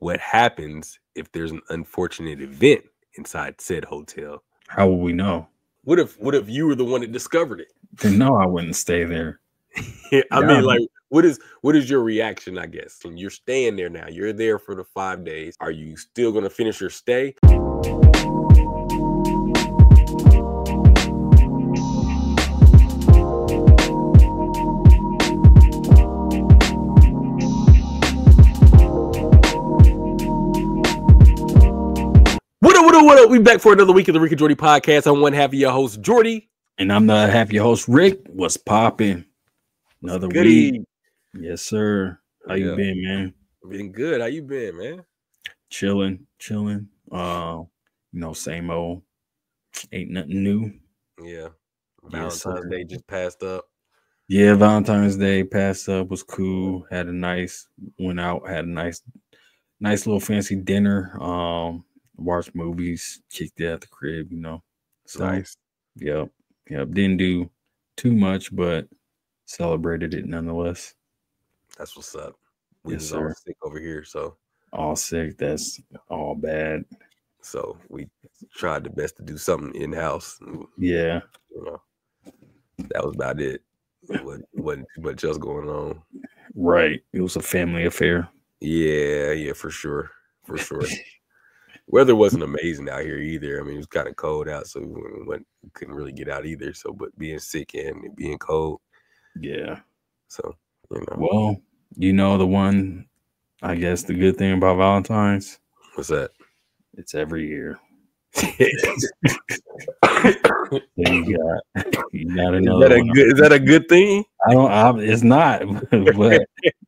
what happens if there's an unfortunate event inside said hotel? How will we know? What if you were the one that discovered it? Then no, I wouldn't stay there. I mean, like, what is your reaction, I guess? And you're staying there now. You're there for the 5 days. Are you still going to finish your stay? What up? We back for another week of the Rick Jordy Podcast. I'm one half of your host, Jordy. And I'm the other half of your host, Rick. What's popping? Another week. Yes, sir. How you been, man? Been good. How you been, man? Chilling. Same old. Ain't nothing new. Yeah. Valentine's Day just passed up. Yeah, Valentine's Day passed up. Was cool. Went out, had a nice little fancy dinner. Watched movies, kicked it at the crib, So, nice. Yep. Didn't do too much, but celebrated it nonetheless. That's what's up. We Yes, all sir. sick over here, so all sick. That's all bad. So we tried the best to do something in house. Yeah. That was about it. It wasn't too much else going on. Right. It was a family affair. Yeah, for sure. Weather wasn't amazing out here either. I mean, it was kind of cold out, so we couldn't really get out either. So, but being sick and being cold. Yeah. So, Well, the one, I guess the good thing about Valentine's. What's that? It's every year. You got another one. Is that a good thing? It's not, but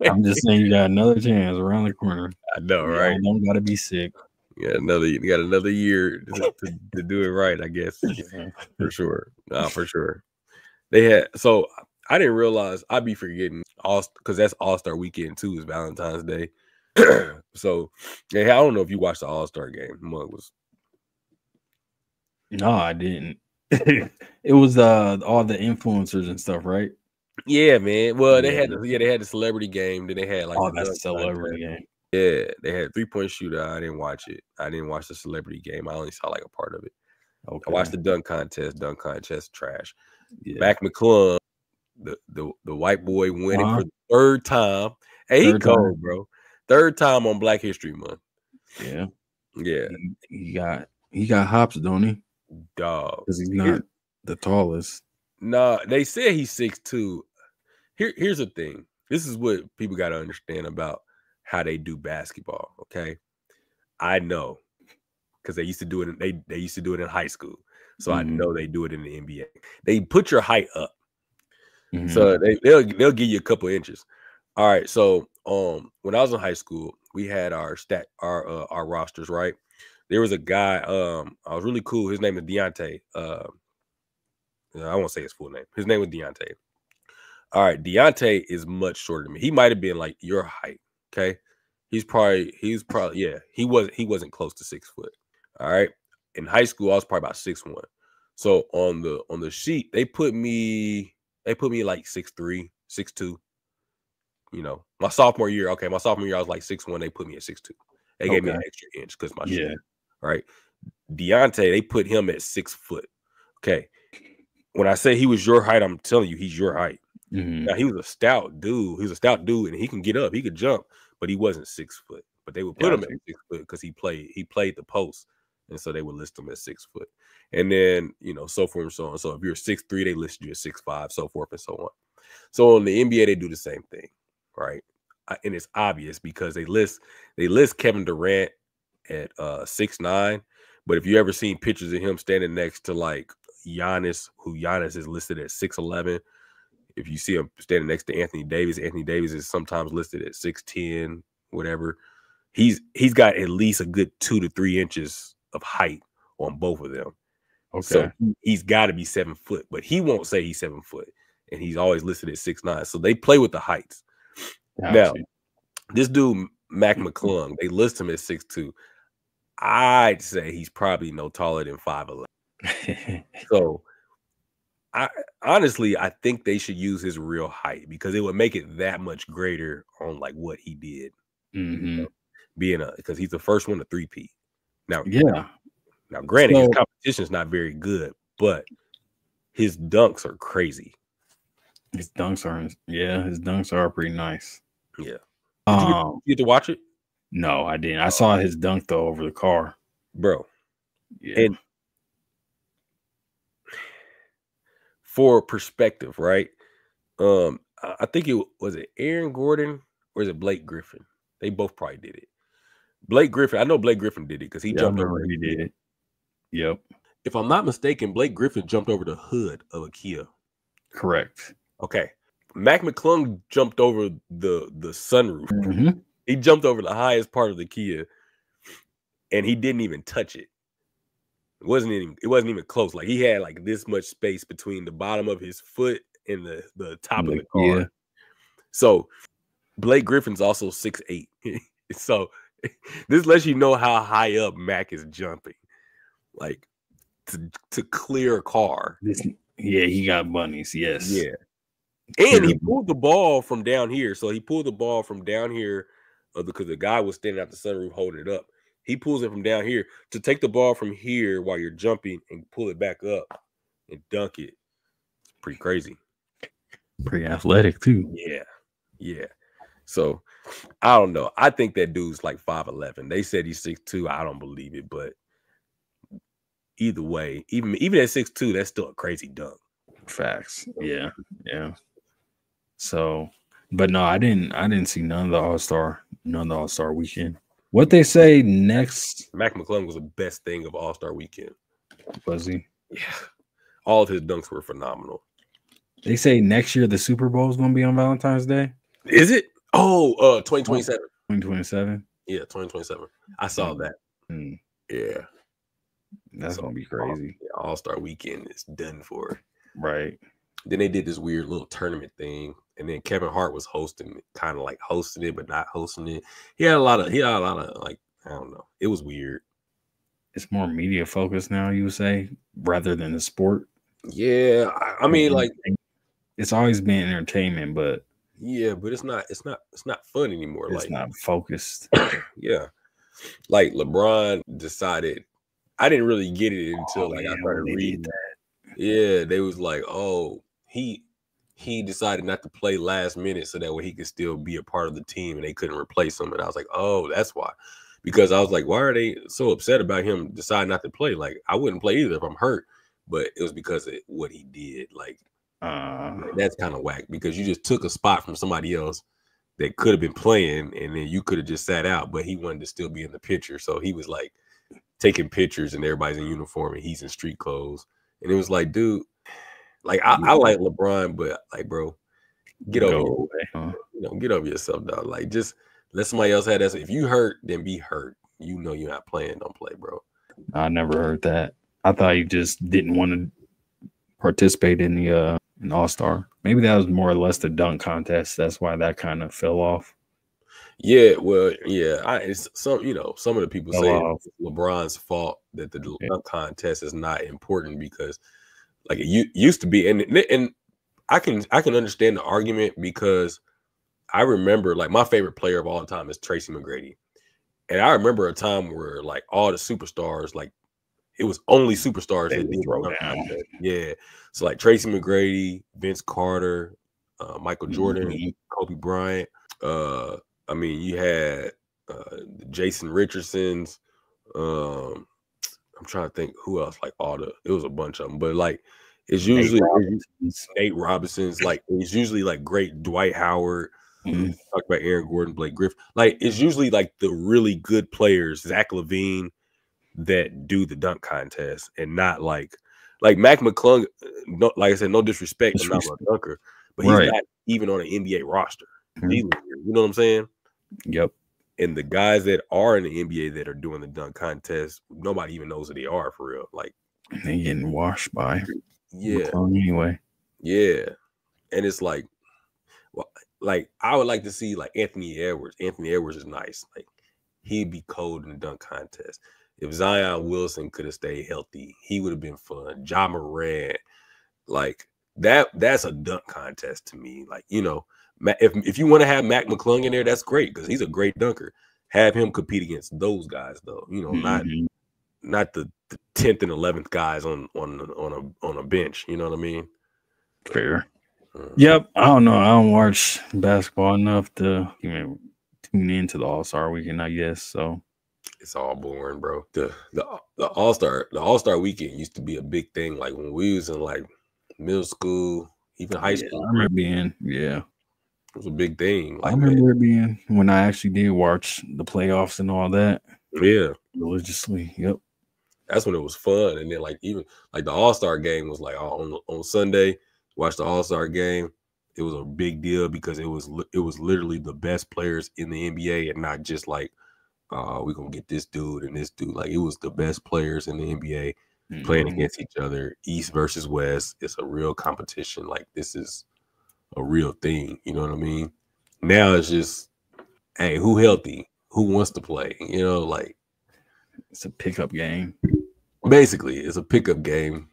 I'm just saying you got another chance around the corner. I know, right? You don't gotta be sick. You got another year to do it right, I guess. Yeah. For sure. For sure. So I didn't realize I'd be forgetting because that's All-Star weekend too, is Valentine's Day. So I don't know if you watched the All-Star game. No, I didn't. It was all the influencers and stuff, right? Yeah, man. Well, they had the celebrity game. Then they had like the celebrity game. Yeah, they had 3-point shooter. I didn't watch it. I didn't watch the celebrity game. I only saw like a part of it. Okay. I watched the dunk contest. Dunk contest trash. Yeah. Mac McClung, the white boy winning for the third time. Hey, he cold, bro. Third time on Black History Month. Yeah. Yeah. He got hops, don't he? Dog. Because he's not the tallest. No, they said he's 6'2". Here's the thing. This is what people got to understand about how they do basketball. Okay, I know because they used to do it. They used to do it in high school, so I know they do it in the NBA. They put your height up, so they'll give you a couple inches. All right, so when I was in high school, we had our rosters. Right, there was a guy. I was really cool. His name is Deontay. I won't say his full name. His name was Deontay. All right, Deontay is much shorter than me. He might have been like your height. Okay, he wasn't close to 6 foot. All right, in high school I was probably about 6'1". So on the sheet they put me like 6'3", 6'2". My sophomore year I was like 6'1". They put me at 6'2". They gave me an extra inch because my shoe. All right, Deontay, they put him at 6 foot. Okay, when I say he was your height, I'm telling you he's your height. Now he was a stout dude. And he can get up. He could jump, but he wasn't 6 foot. But they would put him at 6 foot because he played the post, and so they would list him at 6 foot. And then so forth and so on. So if you're 6'3", they listed you at 6'5", so forth and so on. So in the NBA they do the same thing, right? And it's obvious because they list Kevin Durant at 6'9", but if you ever seen pictures of him standing next to like Giannis, who Giannis is listed at 6'11". If you see him standing next to Anthony Davis is sometimes listed at 6'10", whatever. He's got at least a good 2 to 3 inches of height on both of them. Okay. So he's got to be 7 foot, but he won't say he's 7 foot, and he's always listed at 6'9". So they play with the heights. Now, this dude Mac McClung, they list him at 6'2". I'd say he's probably no taller than 5'11". So I think they should use his real height because it would make it that much greater on like what he did. because he's the first one to three-peat. Now, granted, his competition is not very good, but his dunks are crazy. His dunks are pretty nice. Yeah. Did you get to watch it? No, I didn't. I saw his dunk though over the car, bro. Yeah. And for perspective, right? I think it was Aaron Gordon or is it Blake Griffin? They both probably did it. Blake Griffin, I know Blake Griffin did it because he jumped over. He did it. Yep. If I'm not mistaken, Blake Griffin jumped over the hood of a Kia. Correct. Okay. Mac McClung jumped over the sunroof. Mm-hmm. He jumped over the highest part of the Kia, and he didn't even touch it. It wasn't even close. Like he had like this much space between the bottom of his foot and the top of the car. Yeah. So Blake Griffin's also 6'8". So this lets you know how high up Mac is jumping. Like to clear a car. He got bunnies. Yes. Yeah. And he pulled the ball from down here. So he pulled the ball from down here because the guy was standing out the sunroof holding it up. He pulls it from down here to take the ball from here while you're jumping and pull it back up and dunk it. It's pretty crazy. Pretty athletic too. Yeah. Yeah. So I don't know. I think that dude's like 5'11". They said he's 6'2". I don't believe it, but either way, even at 6'2", that's still a crazy dunk. Facts. Yeah. Yeah. So, but no, I didn't see none of the All-Star weekend. What they say next? Mac McClung was the best thing of All-Star weekend. Was he? Yeah. All of his dunks were phenomenal. They say next year the Super Bowl is going to be on Valentine's Day. Is it? Oh, 2027. 2027? Yeah, 2027. I saw that. Yeah. That's going to be crazy. All-Star weekend is done for. Right. Then they did this weird little tournament thing. And then Kevin Hart was hosting it, kind of like hosting it, but not hosting it. He had a lot of like, I don't know. It was weird. It's more media focused now, you would say, rather than the sport. Yeah. I mean, like it's always been entertainment, but yeah, but it's not fun anymore. It's not focused. Yeah. Like LeBron decided, I didn't really get it until I started reading that. Yeah, they was like, oh, he decided not to play last minute so that way he could still be a part of the team and they couldn't replace him. And I was like, oh, that's why. Because I was like, why are they so upset about him deciding not to play? Like, I wouldn't play either if I'm hurt, but it was because of what he did. Like, that's kind of whack because you just took a spot from somebody else that could have been playing and then you could have just sat out, but he wanted to still be in the picture. So he was like taking pictures and everybody's in uniform and he's in street clothes. And it was like, dude, like I like LeBron, but like, bro, get over get over yourself, dog. Like, just let somebody else have that. If you hurt, then be hurt. You know you're not playing. Don't play, bro. I never heard that. I thought you just didn't want to participate in the All-Star. Maybe that was more or less the dunk contest. That's why that kind of fell off. Yeah, well, yeah. Some of the people say it's LeBron's fault that the dunk contest is not important because. Like it used to be, and I can understand the argument because I remember like my favorite player of all time is Tracy McGrady, and I remember a time where like all the superstars, like it was only superstars that did throw down. Yeah, so like Tracy McGrady, Vince Carter, Michael Jordan, Kobe Bryant. I mean, you had Jason Richardson's. I'm trying to think who else. Like it was a bunch of them, but like it's usually Nate Robinson's. Like it's usually like great Dwight Howard. Talk about Aaron Gordon, Blake Griffin. Like it's usually like the really good players, Zach LaVine, that do the dunk contest, and not like Mac McClung. No, like I said, no disrespect, I'm not a dunker, but he's not even on an NBA roster. You know what I'm saying? Yep. And the guys that are in the NBA that are doing the dunk contest, nobody even knows who they are for real. Like they getting washed by McClung anyway. Yeah, and it's like, well, like I would like to see like Anthony Edwards. Anthony Edwards is nice. Like he'd be cold in the dunk contest. If Zion Wilson could have stayed healthy, he would have been fun. Ja Morant, like that's a dunk contest to me. Like, you know, if you want to have Mac McClung in there, that's great because he's a great dunker. have him compete against those guys though. You know, not the 10th and 11th guys on a bench. You know what I mean? Fair. Yep. I don't know. I don't watch basketball enough to tune into the All-Star weekend, I guess. So it's all boring, bro. The All-Star weekend used to be a big thing. Like when we was in like middle school, even high school. I remember being, it was a big thing. Like, I remember it being when I actually did watch the playoffs and all that. Yeah. Religiously. Yep. That's when it was fun. And then like even like the All-Star game was like on Sunday, watch the All-Star game. It was a big deal because it was literally the best players in the NBA and not just like we're gonna get this dude and this dude. Like it was the best players in the NBA playing against each other, East versus West. It's a real competition. Like this is a real thing. You know what I mean? Now it's just, hey, who healthy? Who wants to play? You know, like it's a pickup game. Basically, it's a pickup game.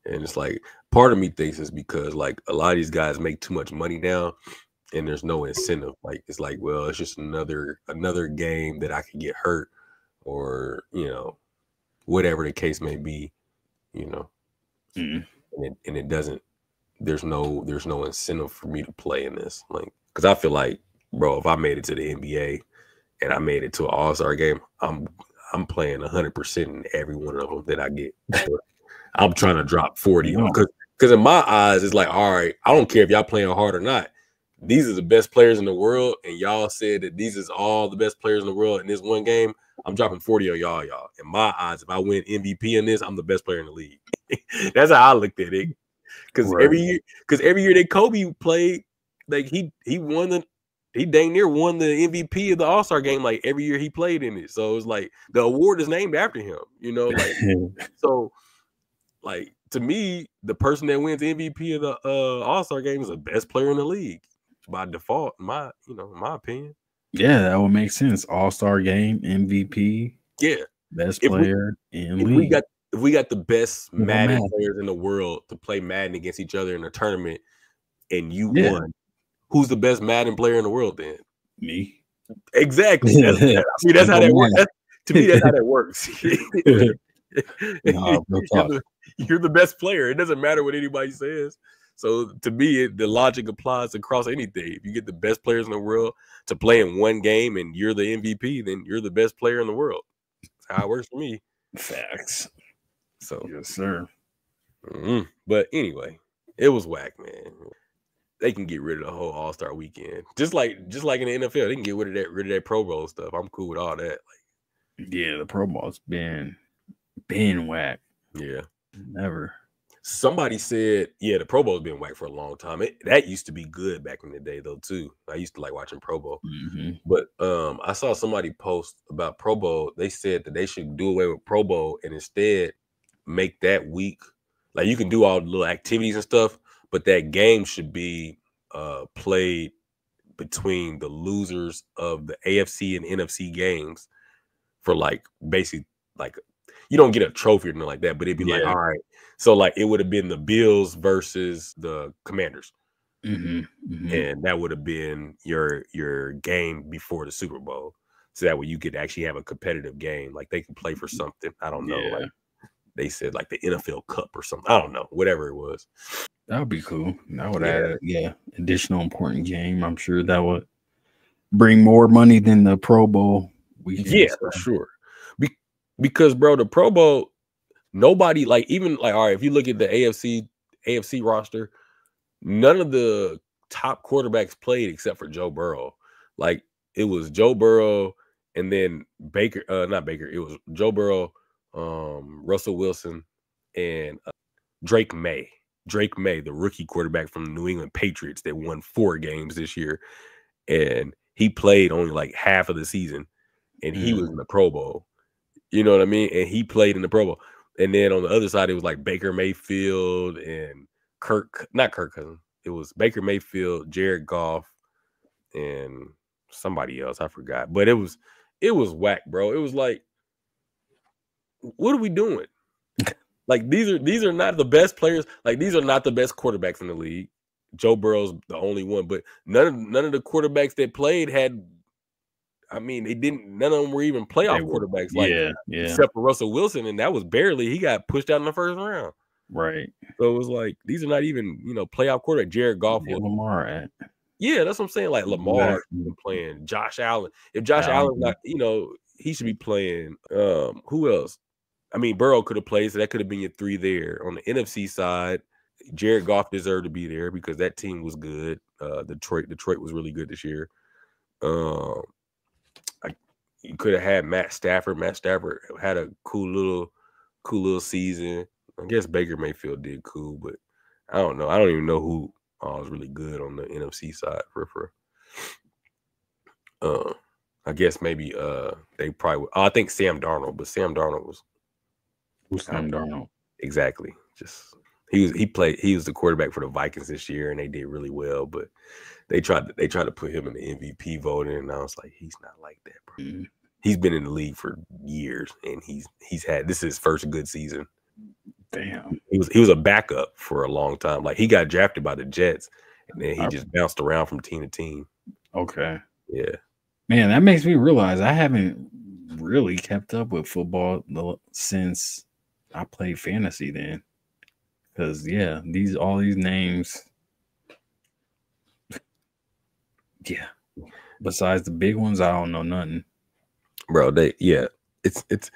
And it's like part of me thinks it's because like a lot of these guys make too much money now and there's no incentive. Like it's like, well, it's just another game that I could get hurt or, you know, whatever the case may be, you know. And it doesn't, there's no incentive for me to play in this. Like, because I feel like, bro, if I made it to the NBA and I made it to an All-Star game, I'm playing 100% in every one of them that I get. I'm trying to drop 40 because in my eyes, it's like, all right, I don't care if y'all playing hard or not. These are the best players in the world, and y'all said that these is all the best players in the world in this one game. I'm dropping 40 on y'all. In my eyes, if I win MVP in this, I'm the best player in the league. That's how I looked at it. Because every year that Kobe played, like he dang near won the MVP of the All-Star game like every year he played in it. So it was like the award is named after him, you know, like so like to me, the person that wins MVP of the All-Star game is the best player in the league by default, in my opinion. Yeah, that would make sense. All-Star game, MVP, best player in league. If we got the best Madden players in the world to play Madden against each other in a tournament, and you won, who's the best Madden player in the world then? Me. Exactly. That's how that works. To me, that's how that works. You're the best player. It doesn't matter what anybody says. So to me, the logic applies across anything. If you get the best players in the world to play in one game and you're the MVP, then you're the best player in the world. That's how it works for me. Facts. So yes, sir. But anyway, it was whack, man. They can get rid of the whole All-Star weekend, just like in the NFL. They can get rid of that Pro Bowl stuff. I'm cool with all that. Like, yeah, the Pro Bowl's been whack. Yeah, never. Somebody said, yeah, the Pro Bowl's been whack for a long time. That used to be good back in the day, though, too. I used to like watching Pro Bowl. But I saw somebody post about Pro Bowl. They said that they should do away with Pro Bowl and instead make that week, like you can do all the little activities and stuff, but that game should be played between the losers of the AFC and NFC games for like basically like you don't get a trophy or nothing like that, but it'd be like, all right. So like it would have been the Bills versus the Commanders. And that would have been your game before the Super Bowl. So that way you could actually have a competitive game. Like they can play for something. I don't know. Like they said like the NFL Cup or something. I don't know. Whatever it was. That would be cool. That would add additional important game. I'm sure that would bring more money than the Pro Bowl weekend. Yeah, for sure. Because bro, the Pro Bowl, nobody like even like all right, if you look at the AFC roster, none of the top quarterbacks played except for Joe Burrow. Like it was Joe Burrow and then not Baker, it was Joe Burrow, Russell Wilson, and Drake May, the rookie quarterback from the New England Patriots that won 4 games this year. And he played only like half of the season and he was in the Pro Bowl. You know what I mean? And he played in the Pro Bowl. And then on the other side, it was like Baker Mayfield and not Kirk Cousins. It was Baker Mayfield, Jared Goff, and somebody else. I forgot. But it was whack, bro. It was like, what are we doing? Like these are not the best players. Like these are not the best quarterbacks in the league. Joe Burrow's the only one, but none of the quarterbacks that played had I mean, none of them were even playoff quarterbacks. Yeah. Except for Russell Wilson, and that was barely. He got pushed out in the first round. Right. So it was like these are not even playoff quarterback. Jared Goff was Lamar at. Yeah, that's what I'm saying. Like Lamar playing Josh Allen. If Josh Allen's not, he should be playing. Who else? I mean, Burrow could have played, so that could have been your 3 there. On the NFC side, Jared Goff deserved to be there because that team was good. Detroit was really good this year. You could have had Matt Stafford. Matt Stafford had a cool little season. I guess Baker Mayfield did cool, but I don't know. I don't even know who was really good on the NFC side for. I guess maybe they probably. I think Sam Darnold, but Sam Darnold was. Who's Sam Darnold? Exactly. Just he was the quarterback for the Vikings this year, and they did really well. But they tried to put him in the MVP voting, and I was like, he's not like that, bro. Mm-hmm. He's been in the league for years, and he's had this is his first good season. Damn. He was a backup for a long time. Like he got drafted by the Jets, and then he just bounced around from team to team. Okay. Yeah. Man, that makes me realize I haven't really kept up with football since I played fantasy then. Because all these names. Yeah. Besides the big ones, I don't know nothing. Bro, it's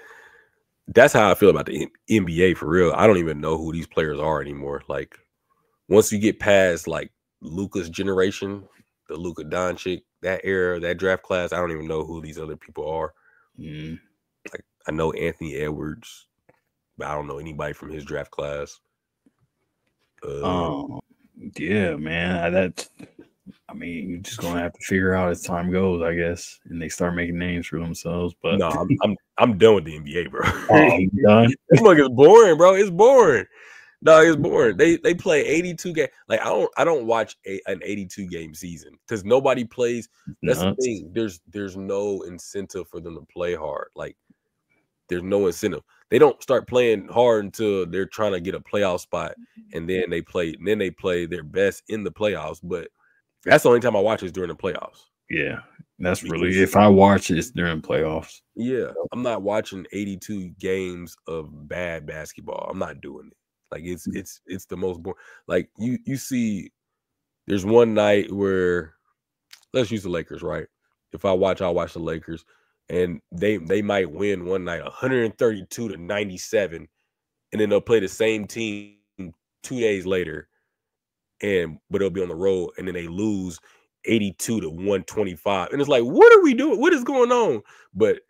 that's how I feel about the NBA for real. I don't even know who these players are anymore. Like once you get past like Luka's generation, the Luka Doncic, that era, that draft class, I don't even know who these other people are. Mm. Like I know Anthony Edwards, but I don't know anybody from his draft class. Yeah, man. I mean, you're just gonna have to figure out as time goes, I guess, and they start making names for themselves. But no, I'm done with the NBA, bro. Oh, you done? This mug is boring, bro. It's boring. No, it's boring. They play 82 games. Like I don't watch an 82 game season because nobody plays. That's the thing. There's no incentive for them to play hard. Like there's no incentive. They don't start playing hard until they're trying to get a playoff spot, and then they play their best in the playoffs. But that's the only time I watch is during the playoffs. Yeah, that's really if I watch it, it's during playoffs. Yeah, I'm not watching 82 games of bad basketball. I'm not doing it. Like it's the most boring. Like you see, there's one night where let's use the Lakers, right? If I'll watch the Lakers, and they might win one night 132-97, and then they'll play the same team 2 days later, but they'll be on the road, and then they lose 82-125, and it's like, what are we doing? What is going on? But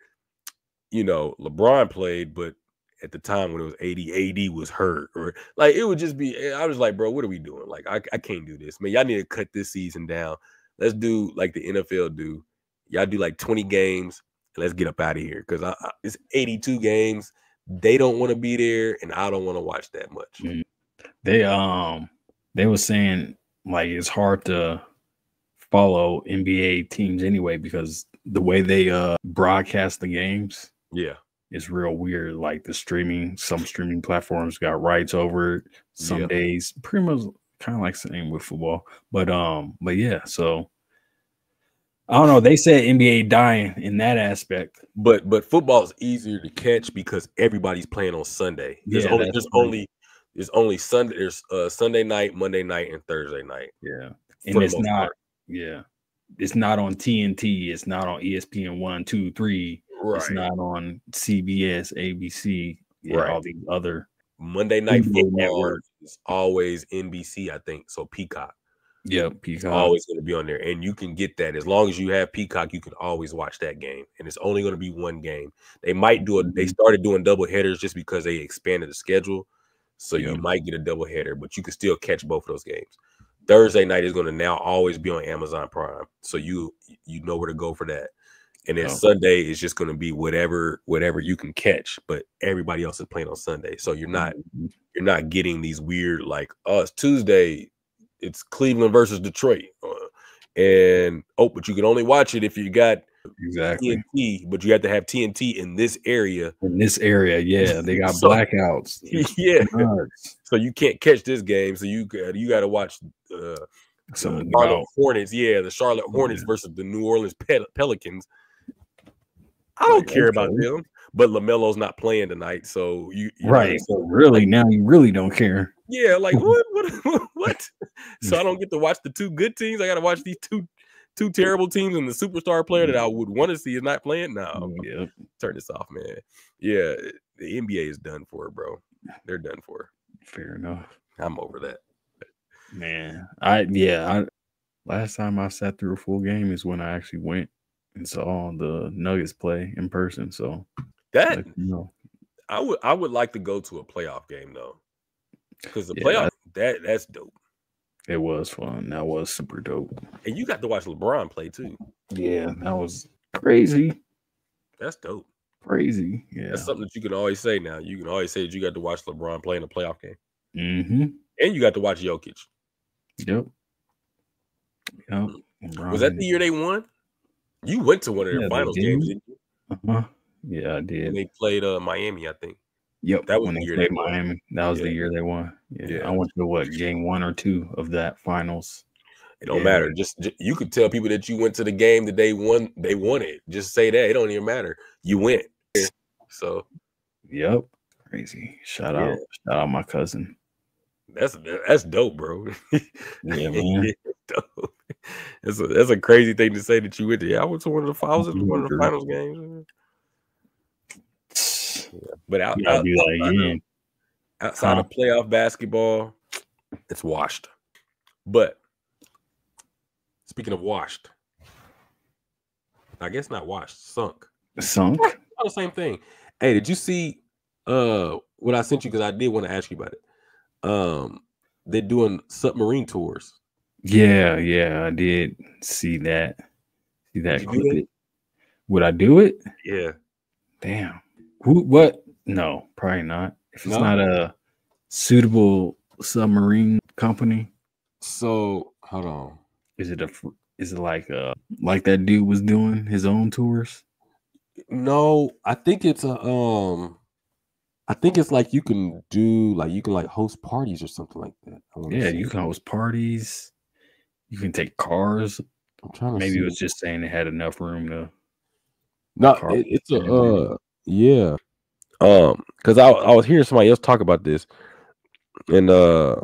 LeBron played, but at the time when it was 80, AD was hurt, or like it would just be. I was like, bro, what are we doing? Like, I can't do this, man. Y'all need to cut this season down. Let's do like the NFL do. Y'all do like 20 games, and let's get up out of here because it's 82 games. They don't want to be there, and I don't want to watch that much. They were saying like it's hard to follow NBA teams anyway because the way they broadcast the games. Yeah. It's real weird. Like some streaming platforms got rights over it. Some days, pretty much kind of like same with football. But yeah, so I don't know. They said NBA dying in that aspect. But football is easier to catch because everybody's playing on Sunday. There's only Sunday. There's Sunday night, Monday night, and Thursday night. Yeah, and it's not. Yeah, it's not on TNT. It's not on ESPN 1, 2, 3. Right. It's not on CBS, ABC, all the other Monday Night Football network is always NBC, I think. So Peacock. Yeah, Peacock. Always going to be on there. And you can get that. As long as you have Peacock, you can always watch that game. And it's only going to be one game. They might they started doing double headers just because they expanded the schedule. So you might get a double header, but you can still catch both of those games. Thursday night is going to now always be on Amazon Prime. So you know where to go for that. And then Sunday is just going to be whatever you can catch, but everybody else is playing on Sunday. So you're not getting these weird like, it's Tuesday, it's Cleveland versus Detroit, but you can only watch it if you got TNT, but you have to have TNT in this area. Yeah, they got blackouts. Yeah, so you can't catch this game. So you got to watch the Charlotte Hornets. Yeah, the Charlotte Hornets versus the New Orleans Pelicans. I don't care about them. But LaMelo's not playing tonight, so you right. So really, now you really don't care. Yeah, like what? So I don't get to watch the two good teams. I got to watch these two terrible teams, and the superstar player that I would want to see is not playing. No, turn this off, man. Yeah, the NBA is done for, bro. They're done for. Fair enough. I'm over that. Man, last time I sat through a full game is when I actually went and saw the Nuggets play in person. So that I would like to go to a playoff game though, because the playoff that's dope. It was fun. That was super dope. And you got to watch LeBron play too. Yeah, that was crazy. That's dope. Crazy. Yeah, that's something that you can always say now. You can always say that you got to watch LeBron play in a playoff game. Mm-hmm. And you got to watch Jokic. Yep. Was that the year they won? You went to one of their finals games, didn't you? Uh-huh. Yeah, I did. And they played Miami, I think. Yep. That was the year they won. Miami. That was the year they won. Yeah. I went to game 1 or 2 of that finals. It don't matter. Just you could tell people that you went to the game that they won. They won it. Just say that. It don't even matter. You went. So. Yep. Crazy. Shout out my cousin. That's dope, bro. Yeah, man. Dope. That's a crazy thing to say that you went to. Yeah, I went to one of the finals games. Yeah. But outside of playoff basketball, it's washed. But speaking of washed, I guess not washed, sunk. Sunk? All the same thing. Hey, did you see what I sent you? Because I did want to ask you about it. They're doing submarine tours. Yeah, I did see that. See that clip. Would I do it? Yeah. Damn. What? No, probably not. If it's not a suitable submarine company. So hold on. Is it like that dude was doing his own tours? No, I think it's I think it's like you can host parties or something like that. You can host parties. You can take cars. I'm trying to maybe see. it was just saying it had enough room to. No, it's yeah. Because I was hearing somebody else talk about this, and I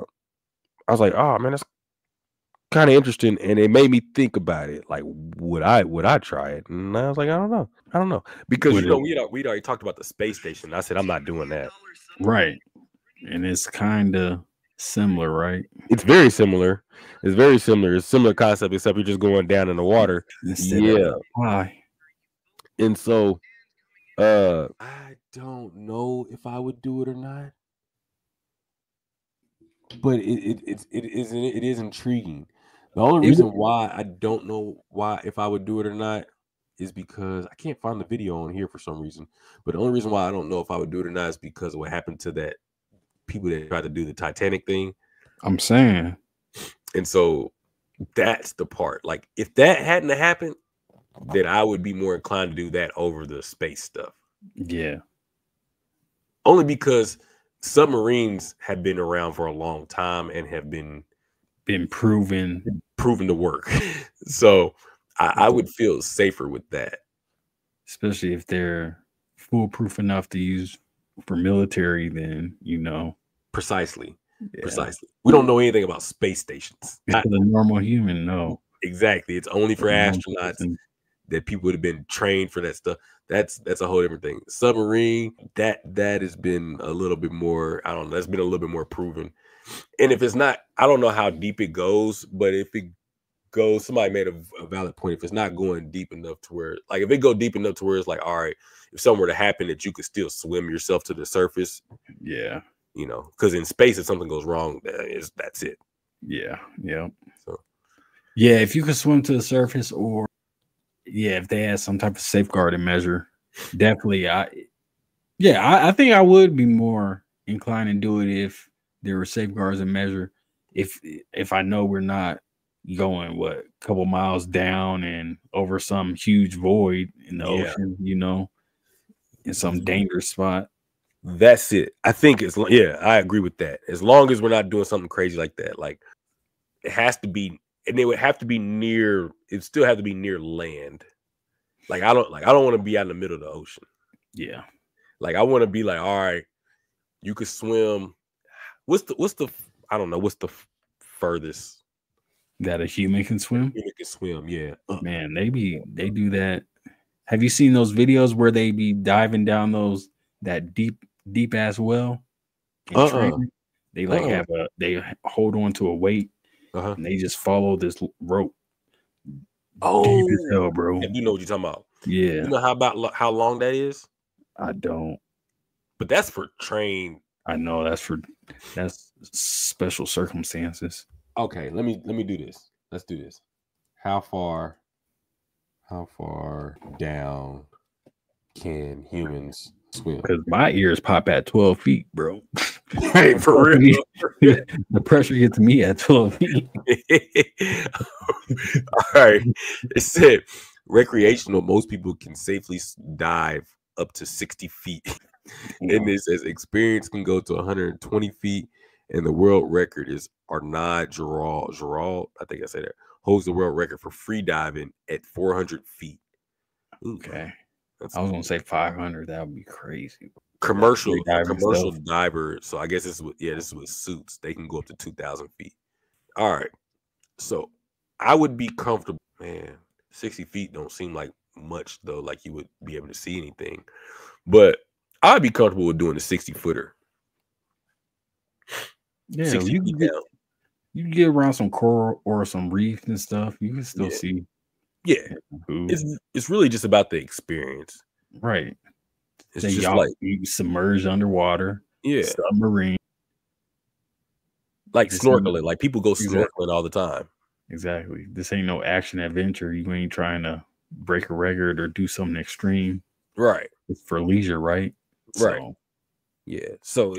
was like, oh man, that's kind of interesting, and it made me think about it. Like, would I try it? And I was like, I don't know, because we'd already talked about the space station. I said I'm not doing that. Right, and it's kind of similar, right? It's very similar. It's very similar. It's a similar concept, except you're just going down in the water. Why? And so, I don't know if I would do it or not, but it is intriguing. The only reason why I don't know if I would do it or not is because I can't find the video on here for some reason. But the only reason why I don't know if I would do it or not is because of what happened to that people that tried to do the Titanic thing. I'm saying. And so that's the part. Like, if that hadn't happened, then I would be more inclined to do that over the space stuff. Yeah. Only because submarines have been around for a long time and have been proven to work. So I would feel safer with that. Especially if they're foolproof enough to use for military, then Precisely. We don't know anything about space stations. For the normal human, no. Exactly. It's only for astronauts that people would have been trained for that stuff. That's a whole different thing. Submarine, that has been a little bit more, I don't know, that's been a little bit more proven. And if it's not, I don't know how deep it goes, but if it goes, somebody made a valid point. If it's not going deep enough to where, like, if it go deep enough to where it's like, all right, if something were to happen that you could still swim yourself to the surface. Yeah. Because in space, if something goes wrong, that's it. Yeah. Yeah. So, yeah, if you could swim to the surface, or if they had some type of safeguarding measure, definitely. I think I would be more inclined to do it if there were safeguards and measure. If I know we're not going a couple miles down and over some huge void in the ocean, in some dangerous spot. That's it. I think I agree with that. As long as we're not doing something crazy like that, like it has to be, and they would have to be near. It still have to be near land. Like I don't want to be out in the middle of the ocean. Yeah. Like I want to be like, all right, you could swim. What's the I don't know, what's the furthest that a human can swim? Human can swim, yeah. Man, they do that. Have you seen those videos where they be diving down that deep ass well? They like they hold on to a weight and they just follow this rope. Oh, deep as hell, bro. I do know what you're talking about. Yeah. You know how long that is? I don't. But that's for trained. I know that's special circumstances. Okay, let me do this. Let's do this. How far down can humans swim? Because my ears pop at 12 feet, bro. Hey, for real. The pressure gets me at 12 feet. All right. It said recreational, most people can safely dive up to 60 feet. And it says experience can go to 120 feet. And the world record is Arnaud Giral, I think I said that, holds the world record for free diving at 400 feet. Ooh, okay. I was going to say 500. That would be crazy. Commercial diver. So I guess this is with suits. They can go up to 2,000 feet. All right. So I would be comfortable. Man, 60 feet don't seem like much, though, like you would be able to see anything. But I'd be comfortable with doing the 60-footer. Yeah, you can get around some coral or some reef and stuff. You can still see. Yeah, it's really just about the experience, right? It's just like you submerge underwater. Yeah, submarine, like snorkeling. Like people go snorkeling all the time. Exactly. This ain't no action adventure. You ain't trying to break a record or do something extreme. Right. It's for leisure, right? Right. So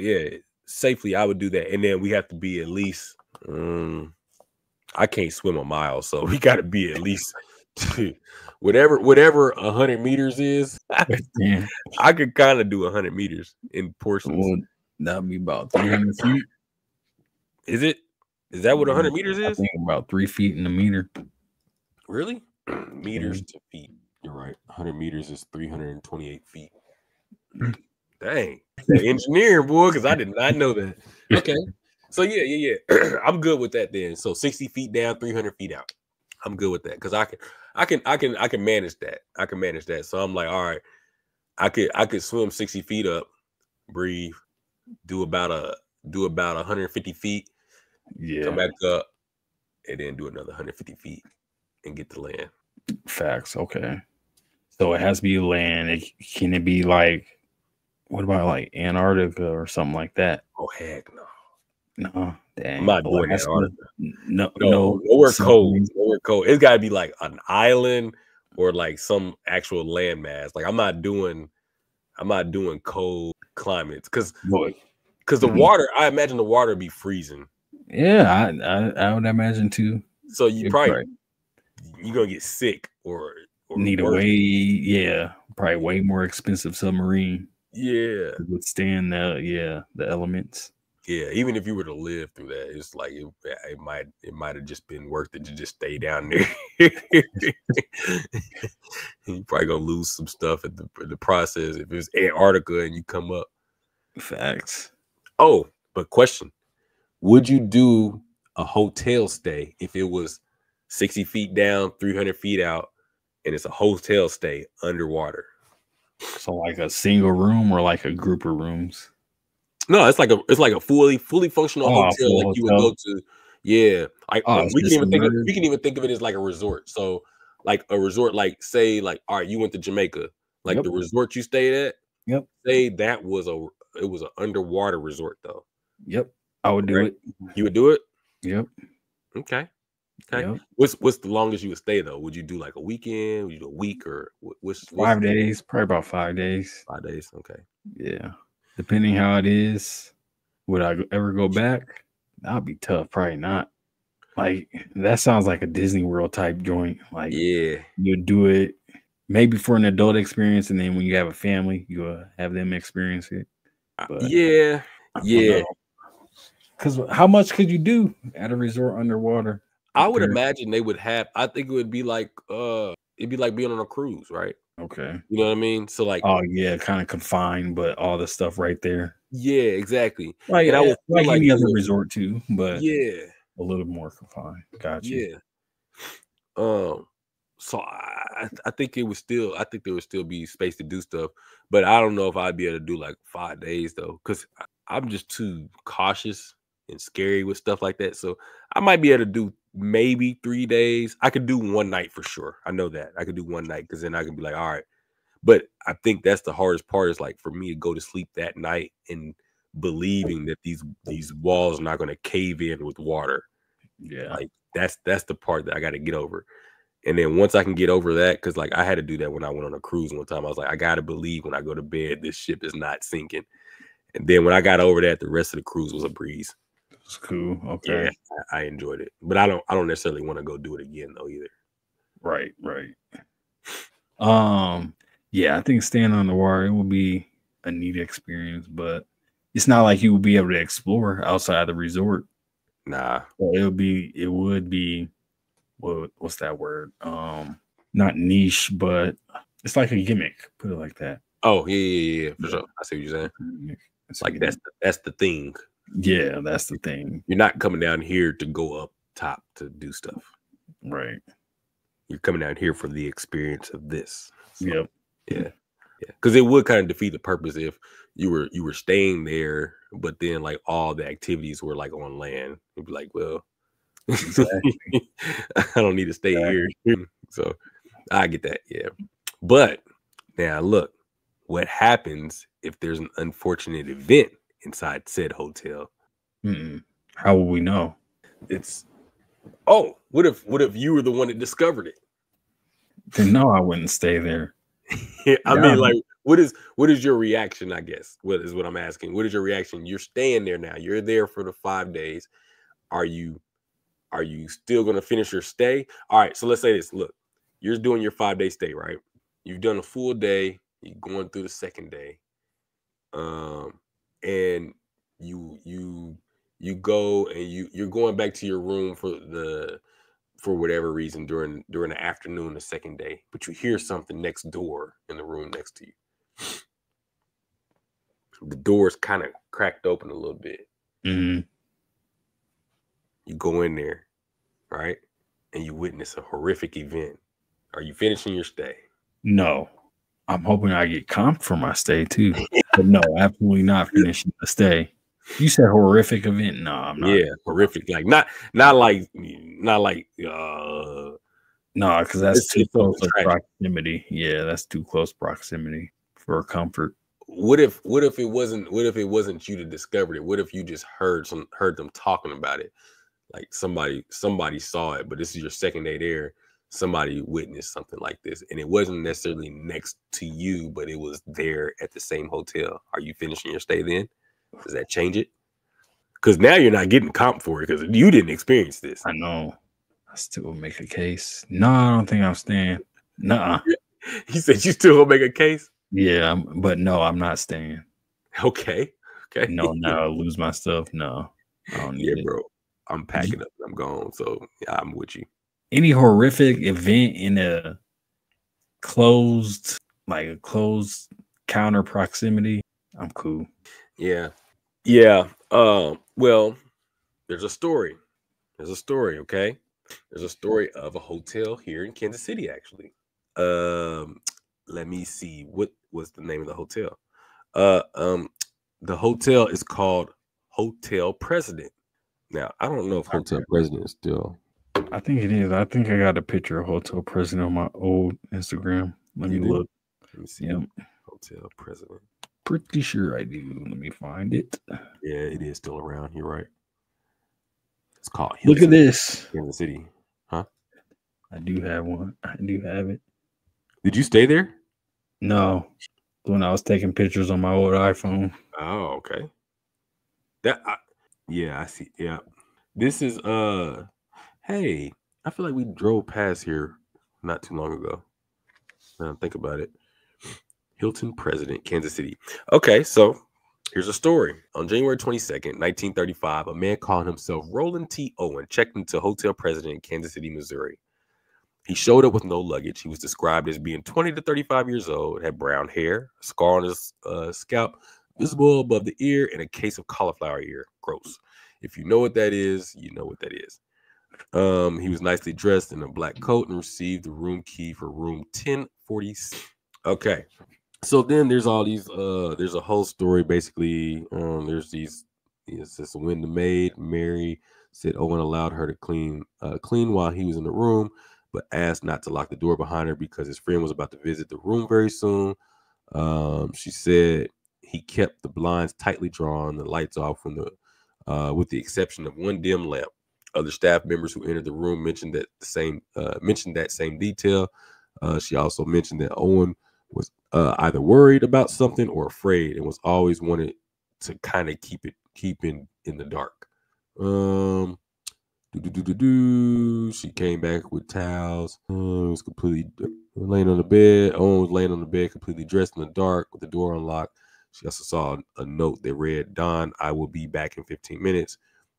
safely I would do that, and then we have to be at least. I can't swim a mile, so we got to be at least whatever 100 meters is. I could kind of do 100 meters in portions. Well, that'd be about 300 feet. Is it? Is that what 100 meters is? I think about 3 feet in a meter. Really? Meters to feet. You're right. 100 meters is 328 feet. Dang. Engineering, boy, because I did not know that. Okay. So yeah. I'm good with that then. So 60 feet down, 300 feet out. I'm good with that because I can manage that. I can manage that. So I'm like, all right, I could swim 60 feet up, breathe, do about 150 feet, come back up, and then do another 150 feet and get to land. Facts. Okay. So it has to be land. Can it be like, what about like Antarctica or something like that? Oh heck no. No, dang. I'm not doing Antarctica. No, nowhere cold. Nowhere cold. It's gotta be like an island or like some actual landmass. Like I'm not doing cold climates because the water. I imagine the water would be freezing. Yeah, I would imagine too. So you're gonna get sick or need probably way more expensive submarine. Yeah, to withstand the elements. Yeah, even if you were to live through that, it's like it might have just been worth it to just stay down there. You're probably gonna lose some stuff at the process if it's Antarctica and you come up. Facts. Oh, but question: would you do a hotel stay if it was 60 feet down, 300 feet out, and it's a hotel stay underwater? So like a single room or like a group of rooms? No, it's like a fully functional hotel like you would go to. Yeah, like we can even think of it as like a resort. So like a resort, like say like all right, you went to Jamaica, like the resort you stayed at. Yep. Say that was an underwater resort though. Yep, I would do it. You would do it. Yep. Okay. Yep. What's the longest you would stay though? Would you do like a weekend? Would you do a week or what's 5 days? Probably about 5 days. 5 days. Okay. Yeah. Depending how it is, would I ever go back? That'd be tough. Probably not. Like that sounds like a Disney World type joint. Like you do it maybe for an adult experience, and then when you have a family, you have them experience it. But, yeah. Because how much could you do at a resort underwater? I would imagine they would have. I think it would be like it'd be like being on a cruise, right? Okay. You know what I mean? So like, oh yeah, kind of confined, but all the stuff right there, yeah, exactly. like And I would feel like like any it other would, resort too, but yeah, a little more confined. Got you. yeah. So I think it would still, I think there would still be space to do stuff, but I don't know if I'd be able to do like 5 days though, because I'm just too cautious and scary with stuff like that. So I might be able to do maybe 3 days. I could do one night for sure. I know that I could do one night because then I can be like, all right. But I think that's the hardest part is like for me to go to sleep that night and believing that these walls are not going to cave in with water. Yeah. Like that's the part that I got to get over. And then once I can get over that, because like I had to do that when I went on a cruise one time. I was like, I gotta believe when I go to bed, this ship is not sinking. And then when I got over that, the rest of the cruise was a breeze. It's cool. Okay. Yeah, I enjoyed it. But I don't necessarily want to go do it again though either. Right. Yeah, I think staying on the water, it will be a neat experience, but it's not like you will be able to explore outside the resort. Nah. So it would be what's that word? Not niche, but it's like a gimmick. Put it like that. Oh yeah, for sure. I see what you're saying. It's like that's the thing. Yeah, that's the thing. You're not coming down here to go up top to do stuff. Right. You're coming down here for the experience of this. So, yep. Yeah. Because it would kind of defeat the purpose if you were staying there, but then like all the activities were like on land. You'd be like, well, exactly. I don't need to stay here. So I get that. Yeah. But now look, what happens if there's an unfortunate event inside said hotel? How will we know? What if you were the one that discovered it? Then no, I wouldn't stay there. I mean, like, what is your reaction? I guess what I'm asking. What is your reaction? You're staying there now. You're there for the 5 days. Are you still going to finish your stay? All right. So let's say this. Look, you're doing your 5-day stay, right? You've done a full day. You're going through the second day, and you go and you're going back to your room for whatever reason during the afternoon, the second day, but you hear something next door in the room next to you. The door's kind of cracked open a little bit. Mm-hmm. You go in there, right? And you witness a horrific event. Are you finishing your stay? No. I'm hoping I get comped for my stay too. But no, absolutely not finishing the stay. You said horrific event? No, I'm not. Yeah, horrific. Like not like no, because that's too close proximity. Yeah, that's too close proximity for comfort. What if it wasn't you that discovered it? What if you just heard them talking about it? Like somebody saw it, but this is your second day there. Somebody witnessed something like this, and it wasn't necessarily next to you, but it was there at the same hotel. Are you finishing your stay then? Does that change it? Because now you're not getting comp for it because you didn't experience this. I know. I still make a case. No, I don't think I'm staying. Nuh-uh. He said you still gonna make a case? Yeah, but no, I'm not staying. Okay. No, I'll lose my stuff. No, I don't need it. Bro. I'm packing up. I'm gone. So yeah, I'm with you. Any horrific event in a closed counter proximity, I'm cool. Yeah. Well, there's a story. Okay. There's a story of a hotel here in Kansas City, actually. Let me see. What was the name of the hotel? The hotel is called Hotel President. Now, I don't know if Hotel President is still. I think it is. I think I got a picture of Hotel President on my old Instagram. Let me look. Let me see. Yep. Hotel President. Pretty sure I do. Let me find it. Yeah, it is still around. You're right. It's called Hilton. Look at this. Kansas City. Huh? I do have one. I do have it. Did you stay there? No. When I was taking pictures on my old iPhone. Oh, okay. Yeah, I see. Yeah. This is hey, I feel like we drove past here not too long ago. Now think about it. Hilton President, Kansas City. Okay, so here's a story. On January 22nd, 1935, a man calling himself Roland T. Owen checked into Hotel President in Kansas City, Missouri. He showed up with no luggage. He was described as being 20 to 35 years old, had brown hair, a scar on his scalp, visible above the ear, and a case of cauliflower ear. Gross. If you know what that is, you know what that is. He was nicely dressed in a black coat and received the room key for room 1046. Okay. So then there's all these, there's a whole story basically. There's these, it's just when the maid, Mary, said Owen allowed her to clean while he was in the room, but asked not to lock the door behind her because his friend was about to visit the room very soon. She said he kept the blinds tightly drawn, the lights off when with the exception of one dim lamp. Other staff members who entered the room mentioned that same detail. She also mentioned that Owen was either worried about something or afraid, and was always wanted to kind of keep in the dark. She came back with towels. Was completely laying on the bed. Owen was laying on the bed, completely dressed in the dark with the door unlocked. She also saw a note that read, "Don, I will be back in 15 minutes.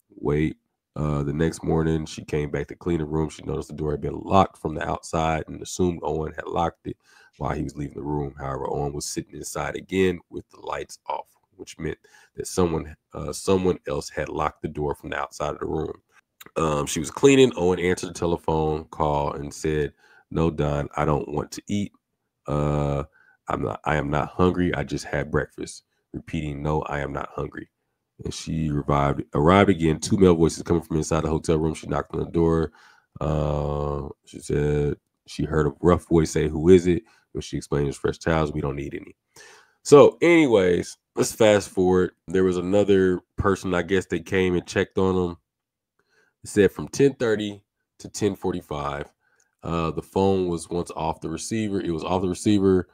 Wait." The next morning, she came back to clean the room. She noticed the door had been locked from the outside and assumed Owen had locked it while he was leaving the room. However, Owen was sitting inside again with the lights off, which meant that someone else had locked the door from the outside of the room. She was cleaning. Owen answered the telephone call and said, "No, Don, I don't want to eat. I am not hungry. I just had breakfast." Repeating, "No, I am not hungry." And she arrived again. Two male voices coming from inside the hotel room. She knocked on the door. She said she heard a rough voice say, "Who is it?" When she explained, "It's fresh towels. We don't need any." So anyways, let's fast forward. There was another person, I guess they came and checked on them. It said from 10:30 to 10:45. The phone was once off the receiver. It was off the receiver.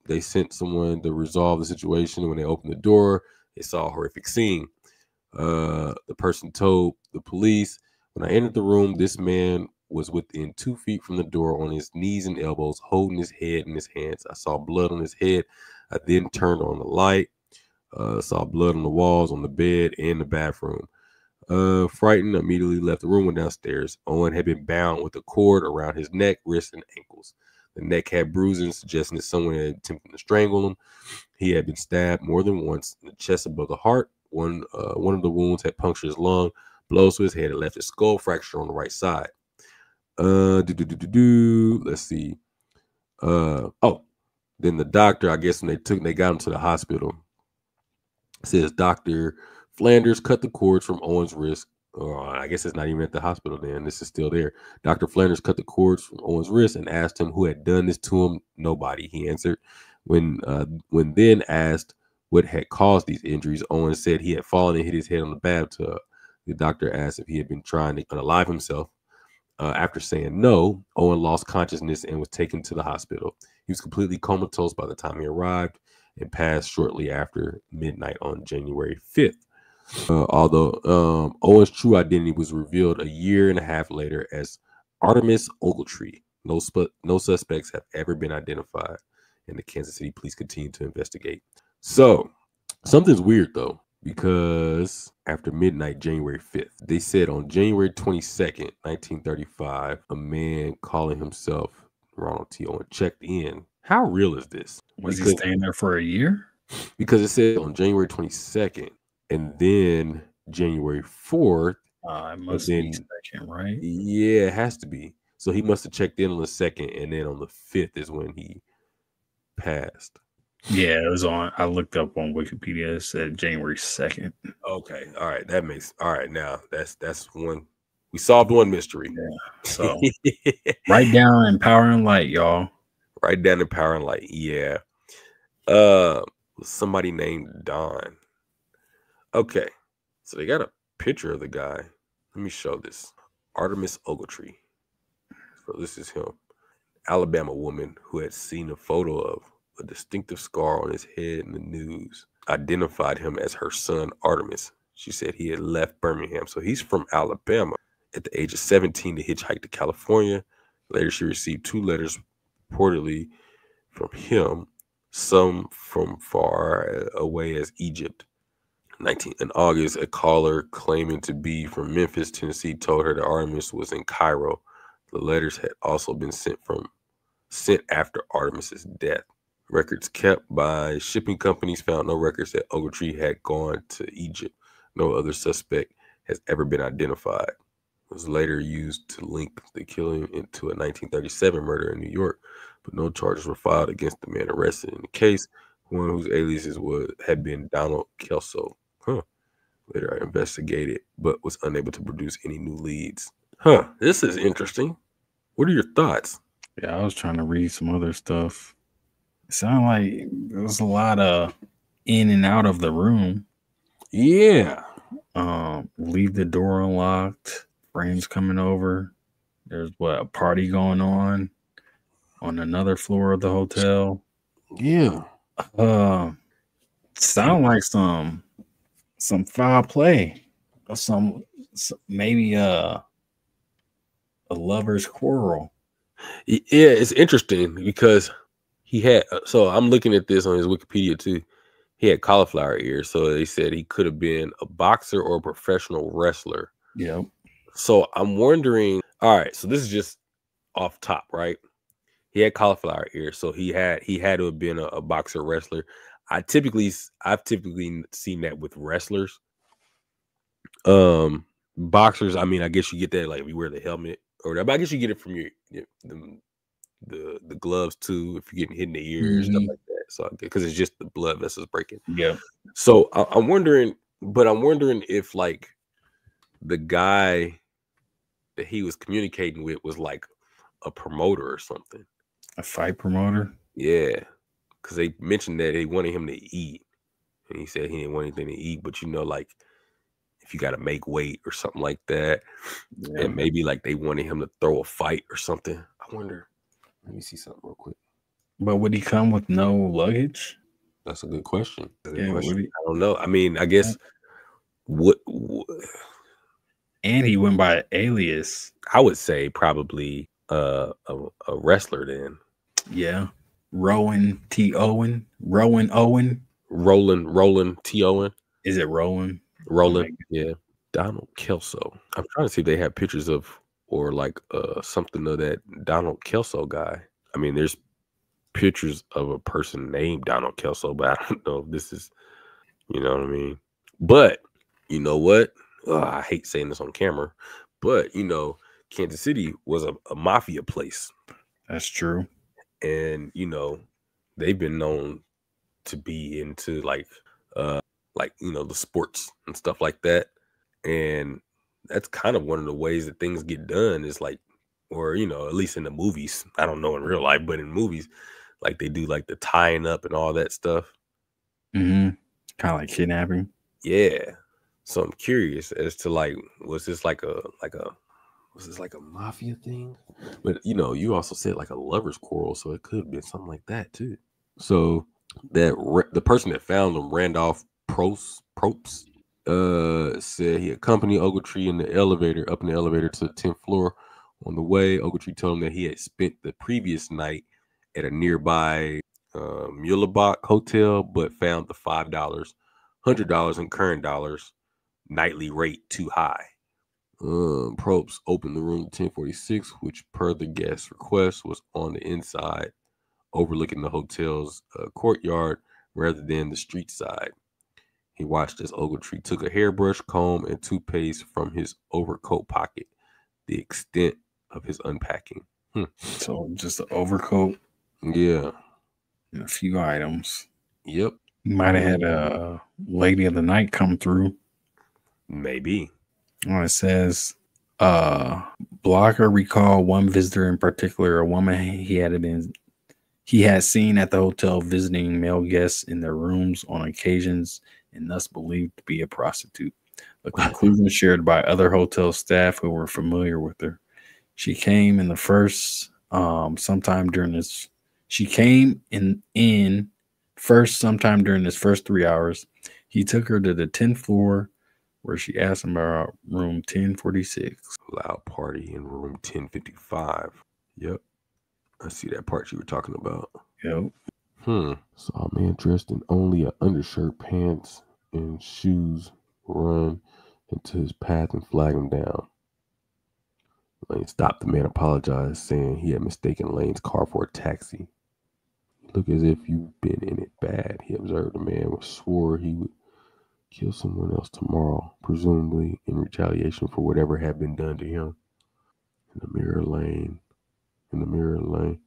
They sent someone to resolve the situation. When they opened the door, they saw a horrific scene. The person told the police, "When I entered the room, this man was within 2 feet from the door on his knees and elbows, holding his head in his hands. I saw blood on his head. I then turned on the light, saw blood on the walls, on the bed, and the bathroom. Frightened, immediately left the room, went downstairs. Owen had been bound with a cord around his neck, wrists, and ankles. The neck had bruising, suggesting that someone had attempted to strangle him. He had been stabbed more than once in the chest above the heart. One of the wounds had punctured his lung. Blows to his head had left his skull fracture on the right side." Let's see. Then the doctor, I guess when they got him to the hospital, says Dr. Flanders cut the cords from Owen's wrist. I guess it's not even at the hospital then. This is still there. Dr. Flanders cut the cords from Owen's wrist and asked him who had done this to him. "Nobody," he answered. When then asked what had caused these injuries, Owen said he had fallen and hit his head on the bathtub. The doctor asked if he had been trying to unalive himself. After saying no, Owen lost consciousness and was taken to the hospital. He was completely comatose by the time he arrived and passed shortly after midnight on January 5th. Although Owen's true identity was revealed a year and a half later as Artemus Ogletree. No suspects have ever been identified, and the Kansas City police continue to investigate. So something's weird though, because after midnight, January 5th, they said on January 22nd, 1935, a man calling himself Ronald T. Owen checked in. How real is this? Was he staying there for a year? Because it said on January 22nd, and then January 4th. It must be second, right? Yeah, it has to be. So he must have checked in on the 2nd, and then on the 5th is when he passed. Yeah, it was on. I looked up on Wikipedia. It said January 2nd. Okay, all right, that makes all right. Now that's one. We solved one mystery. Yeah. So write down in Power and Light, y'all. Write down in Power and Light. Yeah. Somebody named Don. Okay, so they got a picture of the guy. Let me show this. Artemus Ogletree. So this is him. Alabama woman who had seen a photo of a distinctive scar on his head in the news identified him as her son Artemus. She said he had left Birmingham. So he's from Alabama. At the age of 17, to hitchhike to California. Later, she received 2 letters reportedly from him, some from far away as Egypt. In August, a caller claiming to be from Memphis, Tennessee, told her that Artemis was in Cairo. The letters had also been sent after Artemis's death. Records kept by shipping companies found no records that Ogletree had gone to Egypt. No other suspect has ever been identified. It was later used to link the killing into a 1937 murder in New York, but no charges were filed against the man arrested in the case, one whose aliases had been Donald Kelso. Later I investigated, but was unable to produce any new leads. This is interesting. What are your thoughts? Yeah, I was trying to read some other stuff. It sounded like there was a lot of in and out of the room. Yeah. Leave the door unlocked. Friends coming over. There's a party going on another floor of the hotel. Yeah. Sound like some foul play or maybe a lover's quarrel. Yeah, it's interesting because he had. So I'm looking at this on his Wikipedia too. He had cauliflower ears, so they said he could have been a boxer or a professional wrestler. Yep. So I'm wondering. All right, so this is just off top, right? He had cauliflower ears, so he had to have been a boxer wrestler. I've typically seen that with wrestlers. Boxers, I mean, I guess you get that like if you wear the helmet or that, but I guess you get it from the gloves too if you're getting hit in the ear and stuff like that. So because it's just the blood vessels breaking. Yeah. So I'm wondering if like the guy that he was communicating with was like a promoter or something. A fight promoter? Yeah. Because they mentioned that they wanted him to eat. And he said he didn't want anything to eat. But, like, if you got to make weight or something like that, and maybe, like, they wanted him to throw a fight or something. I wonder. Let me see something real quick. But would he come with no luggage? That's a good question. I don't know. I mean, I guess what and he went by alias. I would say probably a wrestler then. Yeah. Rowan T. Owen. Rowan Owen. Roland T. Owen. Is it Rowan? Roland, yeah. Donald Kelso. I'm trying to see if they have pictures of or like something of that Donald Kelso guy. I mean, there's pictures of a person named Donald Kelso, but I don't know if this is, you know what I mean? But you know what? I hate saying this on camera, but Kansas City was a mafia place. That's true. And they've been known to be into like the sports and stuff like that. And that's kind of one of the ways that things get done is like, or at least in the movies. I don't know in real life, but in movies, like they do like the tying up and all that stuff. Mm-hmm. Kind of like kidnapping. Yeah. So I'm curious as to like, was this like a mafia thing? But you also said like a lover's quarrel, so it could have been something like that too. So that the person that found him, Randolph Probst, said he accompanied Ogletree up in the elevator to the 10th floor. On the way, Ogletree told him that he had spent the previous night at a nearby Muehlebach hotel, but found the $5, $100 in current dollars nightly rate too high. Probst opened the room 1046, which per the guest's request was on the inside, overlooking the hotel's courtyard rather than the street side. He watched as Ogletree took a hairbrush, comb, and toothpaste from his overcoat pocket, the extent of his unpacking. So just an overcoat? Yeah. And a few items. Yep. You might have had a lady of the night come through. Maybe. It says, Blocker recalled one visitor in particular, a woman he had seen at the hotel visiting male guests in their rooms on occasions and thus believed to be a prostitute. A conclusion shared by other hotel staff who were familiar with her. She came in sometime during this 3 hours. He took her to the 10th floor where she asked him about room 1046. Loud party in room 1055. Yep. I see that part you were talking about. Yep. Saw a man dressed in only an undershirt, pants, and shoes run into his path and flag him down. Lane stopped the man, apologized, saying he had mistaken Lane's car for a taxi. "You look as if you've been in it bad," he observed. The man swore he would kill someone else tomorrow, presumably in retaliation for whatever had been done to him. In the mirror, Lane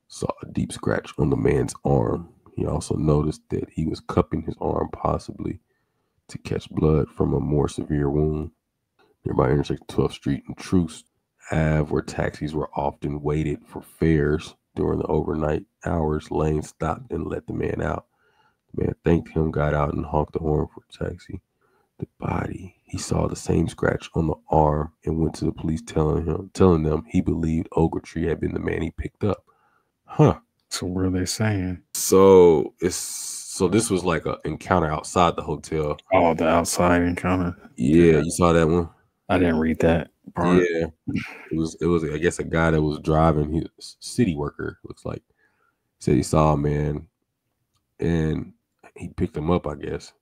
saw a deep scratch on the man's arm. He also noticed that he was cupping his arm, possibly to catch blood from a more severe wound. Nearby intersection 12th Street and Truce Ave, where taxis were often waited for fares during the overnight hours, Lane stopped and let the man out. The man thanked him, got out, and honked the horn for a taxi. The body, he saw the same scratch on the arm and went to the police, telling them he believed Ogletree had been the man he picked up. Huh. So what are they saying? So this was like an encounter outside the hotel. Oh, the outside encounter. Yeah, you saw that one? I didn't read that part. Yeah. It was I guess a guy that was driving, he was a city worker, looks like. Said he saw a man and he picked him up, I guess.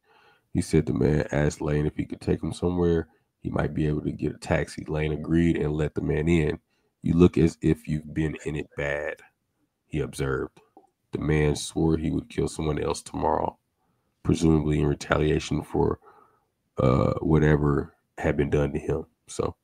He said the man asked Lane if he could take him somewhere he might be able to get a taxi. Lane agreed and let the man in. "You look as if you've been in it bad," he observed. The man swore he would kill someone else tomorrow, presumably in retaliation for whatever had been done to him. So,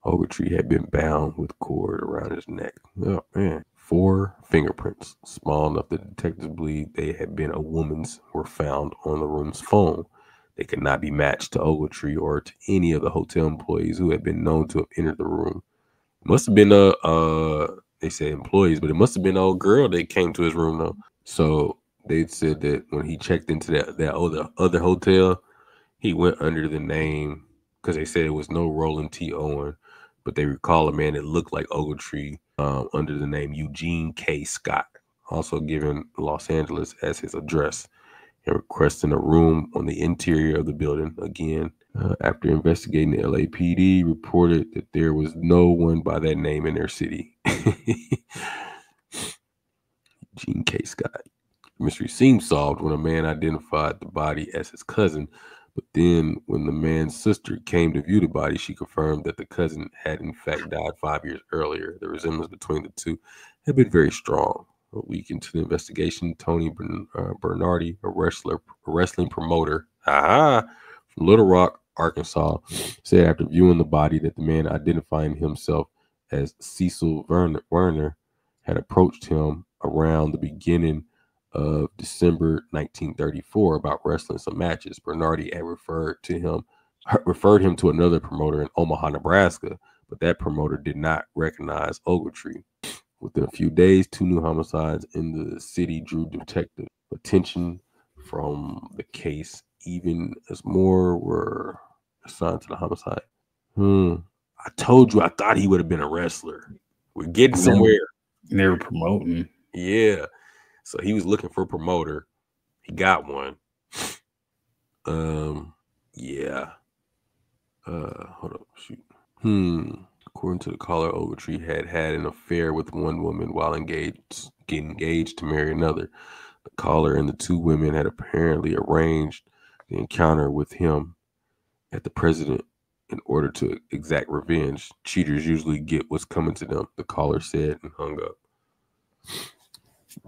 Ogletree had been bound with cord around his neck. Oh, man. 4 fingerprints, small enough that detectives believed they had been a woman's, were found on the room's phone. They could not be matched to Ogletree or to any of the hotel employees who had been known to have entered the room. It must have been they said employees, but it must have been an old girl that came to his room though. So they said that when he checked into that other hotel, he went under the name, because they said it was no Roland T. Owen, but they recall a man that looked like Ogletree under the name Eugene K. Scott, also given Los Angeles as his address, and requesting a room on the interior of the building. Again, after investigating, the LAPD reported that there was no one by that name in their city. Eugene K. Scott. The mystery seemed solved when a man identified the body as his cousin. But then when the man's sister came to view the body, she confirmed that the cousin had in fact died 5 years earlier. The resemblance between the two had been very strong. A week into the investigation, Tony Bernardi, a wrestling promoter from Little Rock, Arkansas, said after viewing the body that the man identifying himself as Cecil Werner had approached him around the beginning of December 1934 about wrestling some matches. Bernardi had referred him to another promoter in Omaha, Nebraska, but that promoter did not recognize Ogletree. Within a few days, 2 new homicides in the city drew detective attention from the case, even as more were assigned to the homicide. I told you I thought he would have been a wrestler. We're getting somewhere. They were promoting. Yeah. So he was looking for a promoter. He got one. Yeah. Hold up. Shoot. According to the caller, Ogletree had an affair with one woman while getting engaged to marry another. The caller and the 2 women had apparently arranged the encounter with him at the president in order to exact revenge. Cheaters usually get what's coming to them, the caller said, and hung up.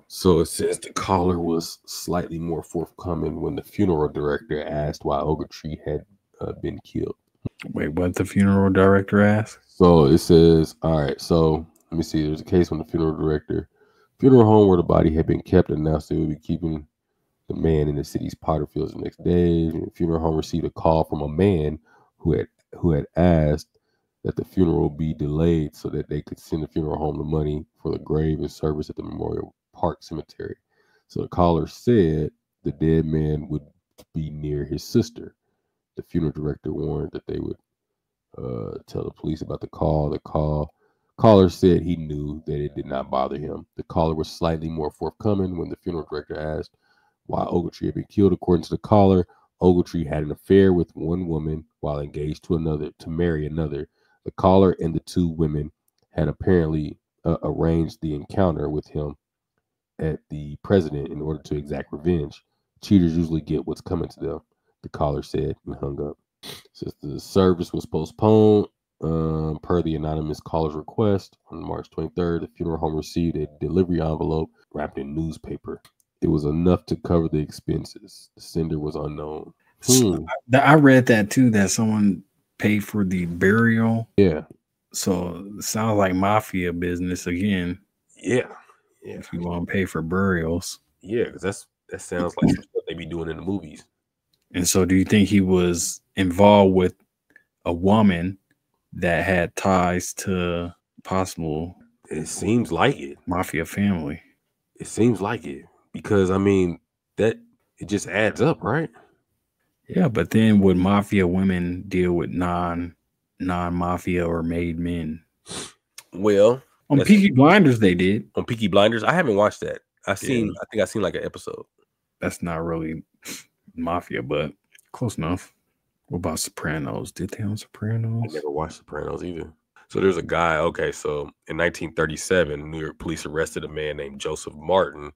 So it says the caller was slightly more forthcoming when the funeral director asked why Ogletree had been killed. Wait, what the funeral director asked? So it says, all right, so let me see. There's a case when the funeral home where the body had been kept, announced they would be keeping the man in the city's Potter Fields the next day. The funeral home received a call from a man who had asked that the funeral be delayed so that they could send the funeral home the money for the grave and service at the Memorial Park Cemetery. So the caller said the dead man would be near his sister. The funeral director warned that they would tell the police about the call. The caller said he knew that it did not bother him. The caller was slightly more forthcoming when the funeral director asked why Ogletree had been killed. According to the caller, Ogletree had an affair with one woman while engaged to marry another. The caller and the 2 women had apparently arranged the encounter with him at the president in order to exact revenge. Cheaters usually get what's coming to them, the caller said and hung up. Since the service was postponed Per the anonymous caller's request, on March 23rd, the funeral home received a delivery envelope wrapped in newspaper. It was enough to cover the expenses. The sender was unknown. I read that too, that someone paid for the burial. Yeah. So it sounds like mafia business again. Yeah. If you want to pay for burials. Yeah, because that sounds like some stuff they be doing in the movies. And so do you think he was involved with a woman that had ties to possible? It seems like it. Mafia family. It seems like it. Because, I mean, that it just adds up, right? Yeah, but then would mafia women deal with non-mafia or made men? Well, on Peaky Blinders they did. On Peaky Blinders, I haven't watched that. I think I seen like an episode. That's not really mafia, but close enough. What about Sopranos? Did they on Sopranos? I never watched Sopranos either. So there's a guy. Okay, so in 1937, New York police arrested a man named Joseph Martin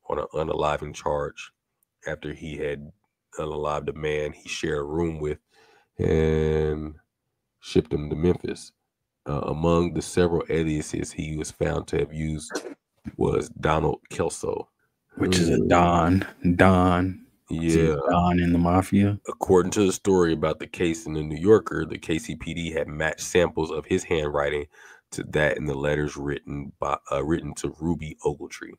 on an unaliving charge after he had unalived a man he shared a room with and shipped him to Memphis. Among the several aliases he was found to have used was Donald Kelso, which is a Don. Yeah, Don in the mafia. According to the story about the case in the New Yorker, the KCPD had matched samples of his handwriting to that in the letters written to Ruby Ogletree.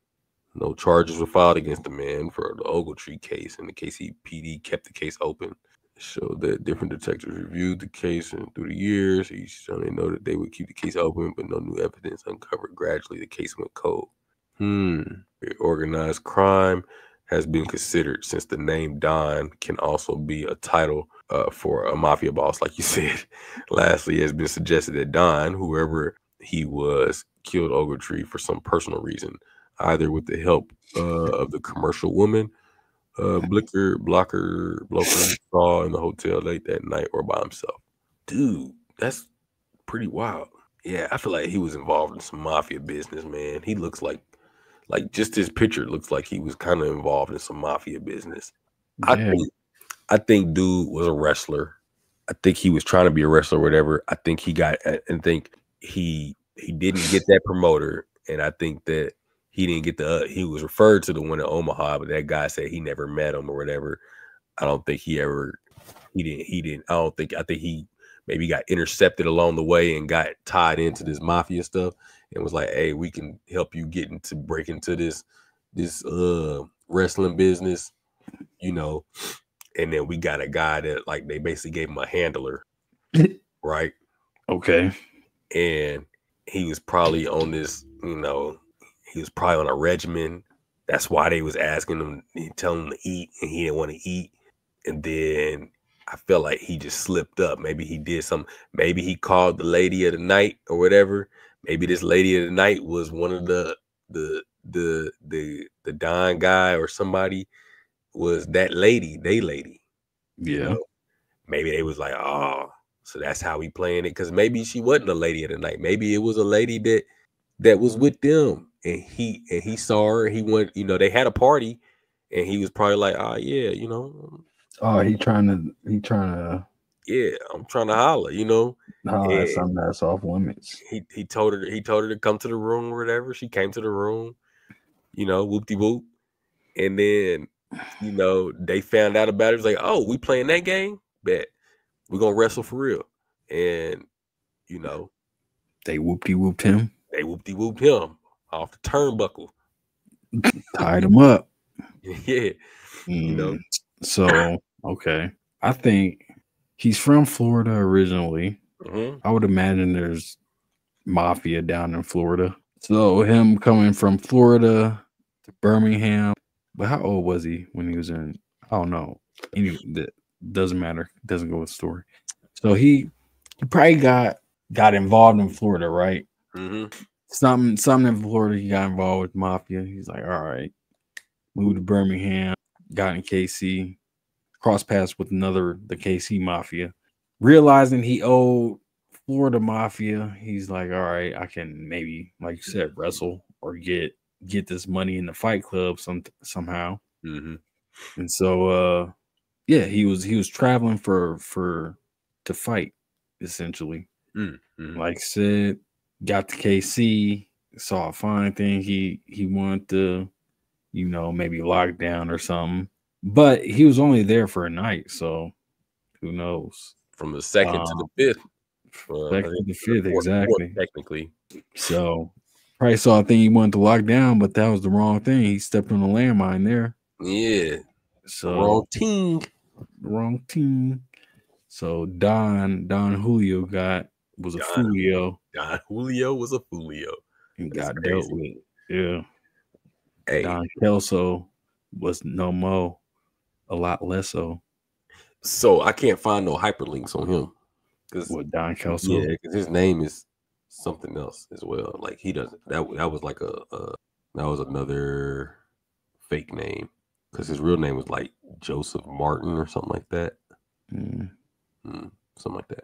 No charges were filed against the man for the Ogletree case, and the KCPD kept the case open. It showed that different detectives reviewed the case, and through the years, each time they noted they would keep the case open, but no new evidence uncovered. Gradually, the case went cold. Organized crime has been considered, since the name Don can also be a title for a mafia boss, like you said. Lastly, it has been suggested that Don, whoever he was, killed Ogletree for some personal reason, either with the help of the commercial woman blocker saw in the hotel late that night, or by himself. Dude, that's pretty wild. Yeah, I feel like he was involved in some mafia business, man. He looks like just his picture looks like he was kind of involved in some mafia business. Yeah. I think dude was a wrestler. I think he was trying to be a wrestler or whatever. I think he didn't get that promoter, and I think that he didn't get he was referred to the one in Omaha, but that guy said he never met him or whatever. I don't think he didn't. I think he maybe got intercepted along the way and got tied into this mafia stuff and was like, hey, we can help you break into this wrestling business, you know. And then we got a guy that, like, they basically gave him a handler, right? Okay. And he was probably on this, you know, he was probably on a regimen. That's why they was asking him, telling him to eat, and he didn't want to eat. And then I felt like he just slipped up. Maybe he did something. Maybe he called the lady of the night or whatever. Maybe this lady of the night was one of the Don guy, or somebody was that lady, lady. Yeah. You know? Maybe they was like, oh, so that's how we playing it. Because maybe she wasn't a lady of the night. Maybe it was a lady that was with them, and he saw her. He went, you know, they had a party, and he was probably like, oh yeah, you know. Oh, he trying to. Yeah, I'm trying to holler, you know. No, that's something that's off limits. He told her to come to the room or whatever. She came to the room, you know, whoop-de-whoop. And then, you know, they found out about it. It was like, oh, we playing that game? Bet. We're gonna wrestle for real. And, you know, they whoop-de-whooped him. They whoop-de-whooped him off the turnbuckle. Tied him up. Yeah. You know. So, okay. I think he's from Florida originally. Mm-hmm. I would imagine there's mafia down in Florida. So him coming from Florida to Birmingham. But how old was he when he was in? I don't know. Anyway, that doesn't matter. Doesn't go with the story. So he probably got involved in Florida, right? Mm-hmm. Something in Florida. He got involved with mafia. He's like, all right, moved to Birmingham, got in KC, cross paths with the KC mafia. Realizing he owed Florida mafia, he's like, all right, I can maybe, like you said, wrestle or get this money in the Fight Club somehow. Mm-hmm. And so, yeah, he was traveling to fight, essentially. Like I said, got to KC, saw a fine thing. He wanted to, maybe lock down or something. But he was only there for a night, so who knows? From the second to the fifth. Second to the fifth, exactly. Technically. So probably saw a thing he wanted to lock down, but that was the wrong thing. He stepped on a landmine there. Yeah. So wrong team. So Don Julio was a Fulio. Don Julio was a Fulio. And got dealt with. Yeah. Hey. Don Kelso was no mo, a lot less so. So I can't find no hyperlinks on him. What, Don Kelso? Yeah, because his name is something else as well. Like he doesn't. That was like that was another fake name because his real name was like Joseph Martin or something like that. Something like that.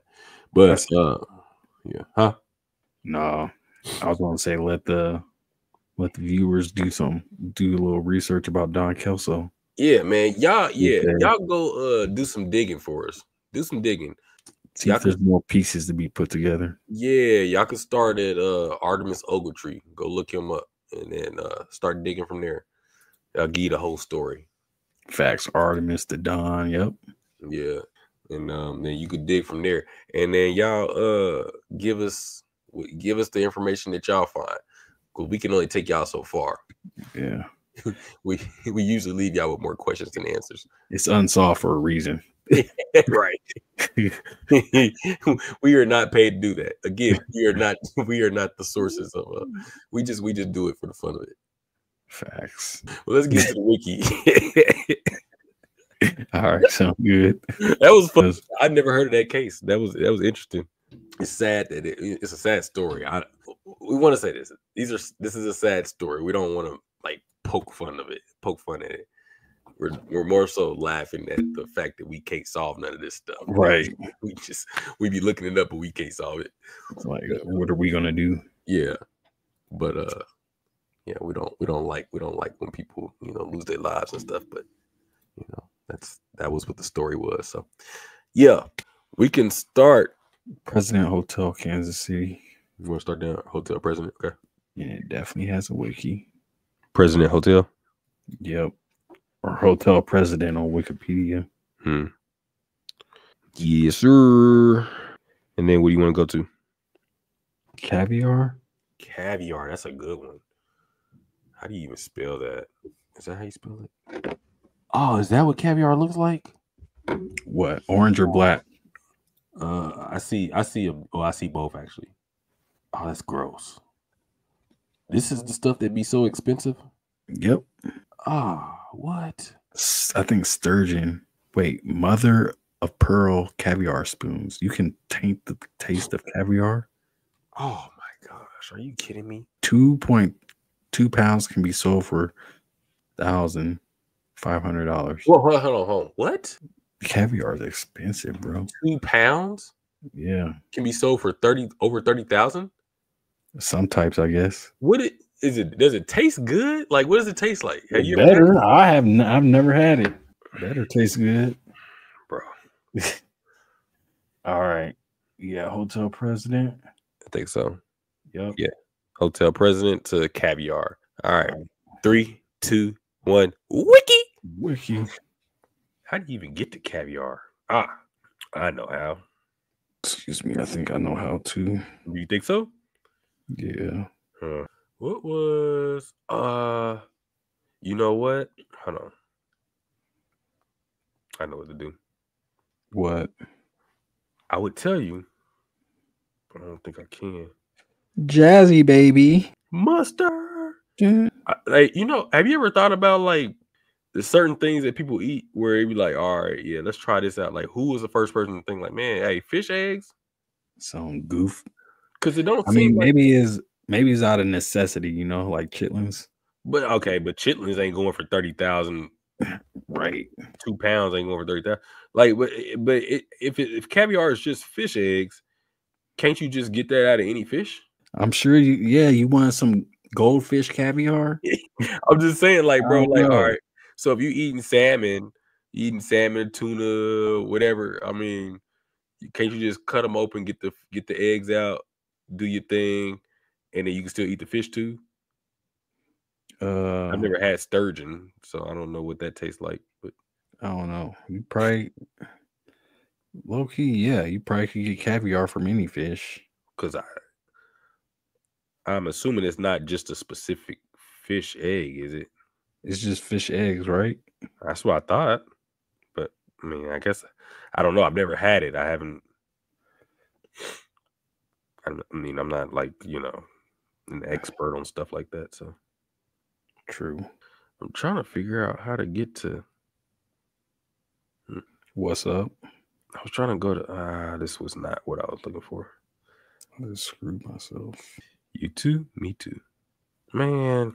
But yeah, huh? No, I was going to say let the viewers do a little research about Don Kelso. Yeah, man, y'all go do some digging for us. Do some digging. See if there's more pieces to be put together. Yeah, y'all can start at Artemus Ogletree. Go look him up and then start digging from there. I'll give you the whole story. Facts, Artemis to Don. Yep. Yeah, and then you could dig from there, and then y'all give us the information that y'all find, because we can only take y'all so far. Yeah. we usually leave y'all with more questions than answers. It's unsolved for a reason. Right. We are not paid to do that. Again, we are not the sources of we just do it for the fun of it. Facts. Well, let's get to the wiki. All right, sounds good. That was fun. I never heard of that case. That was interesting. It's sad that it's a sad story. We want to say this. This is a sad story. We don't want to like poke fun at it. We're more so laughing at the fact that we can't solve none of this stuff. Right. We be looking it up, but we can't solve it. Like, what are we gonna do? Yeah, but yeah, we don't like when people lose their lives and stuff. But that was what the story was. So yeah, we can start. President Hotel, Kansas City. You want to start down Hotel President? Okay. Yeah, it definitely has a wiki. President Hotel. Yep. Or Hotel President on Wikipedia. Yes, sir. And then what do you want to go to? Caviar? Caviar, that's a good one. How do you even spell that? Is that how you spell it? Oh, is that what caviar looks like? What? Orange or black? I see both actually. Oh, that's gross. This is the stuff that be so expensive? Yep. What? I think sturgeon. Wait, mother of pearl caviar spoons. You can taint the taste of caviar? Oh my gosh, are you kidding me? 2.2 pounds can be sold for $1,500. Well, hold on. What? Caviar is expensive, bro. 2 pounds? Yeah. Can be sold for over 30,000? Some types, I guess. Does it taste good? Like, what does it taste like? Have you ever had it? I've never had it. Better taste good, bro. All right. Yeah, Hotel President. I think so. Yep. Yeah. Hotel President to caviar. All right. 3, 2, 1. Wiki. How do you even get to caviar? I know how. Excuse me. I think I know how to. You think so? Yeah. What was you know what? Hold on. I know what to do. What? I would tell you, but I don't think I can. Jazzy baby. Mustard. Yeah. Have you ever thought about like the certain things that people eat where it'd be like, all right, yeah, let's try this out. Like, who was the first person to think like, man, hey, fish eggs? Some goof. Because it don't. Maybe it's out of necessity, like chitlins. But chitlins ain't going for 30,000. Right. 2 pounds ain't going for 30,000. Like, but if caviar is just fish eggs, can't you just get that out of any fish? I'm sure you want some goldfish caviar. I'm just saying, like, bro, like, all right. So if you eating salmon, tuna, whatever, I mean, Can't you just cut them open, get the eggs out, do your thing, and then you can still eat the fish too? I've never had sturgeon, so I don't know what that tastes like. But I don't know. You probably low key, yeah. You probably could get caviar from any fish. Because I'm assuming it's not just a specific fish egg, is it? It's just fish eggs, right? That's what I thought. But I mean, I guess I don't know. I've never had it. I haven't. I mean, I'm not like, an expert on stuff like that. So true. I'm trying to figure out how to get to. What's up? I was trying to go to. This was not what I was looking for. I just screwed myself. You too? Me too. Man.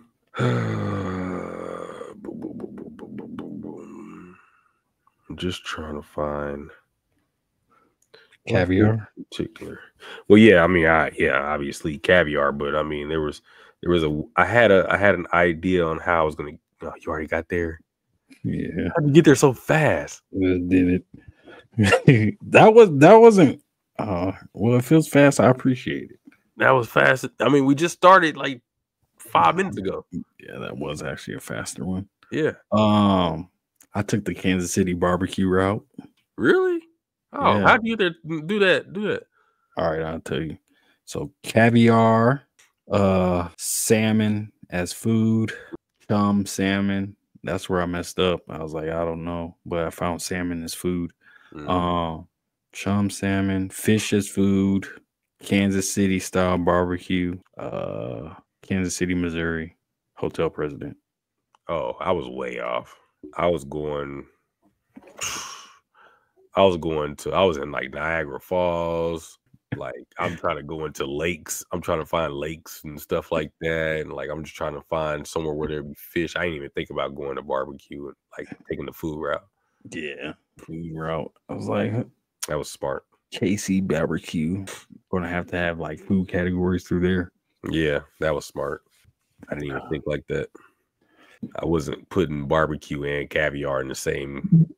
I'm just trying to find caviar. Particular. Well, yeah, I mean, obviously caviar, but I mean, I had an idea on how I was gonna. Oh, you already got there. Yeah, how'd you get there so fast? Just did it. that wasn't. Well, it feels fast. I appreciate it. That was fast. I mean, we just started like 5 minutes ago. Yeah, that was actually a faster one. Yeah. I took the Kansas City barbecue route. Really? Oh, yeah. How do you do that? All right, I'll tell you. So caviar, salmon as food, chum salmon. That's where I messed up. I was like, I don't know, but I found salmon as food. Chum salmon, fish as food, Kansas City style barbecue, Kansas City, Missouri, Hotel President. Oh, I was way off. I was in like Niagara Falls. Like I'm trying to go into lakes. I'm trying to find lakes and stuff like that. And like I'm just trying to find somewhere where there be fish. I didn't even think about going to barbecue and like taking the food route. Yeah, food route. I was like, that was smart. KC barbecue. Gonna have to have like food categories through there. Yeah, that was smart. I didn't even think like that. I wasn't putting barbecue and caviar in the same.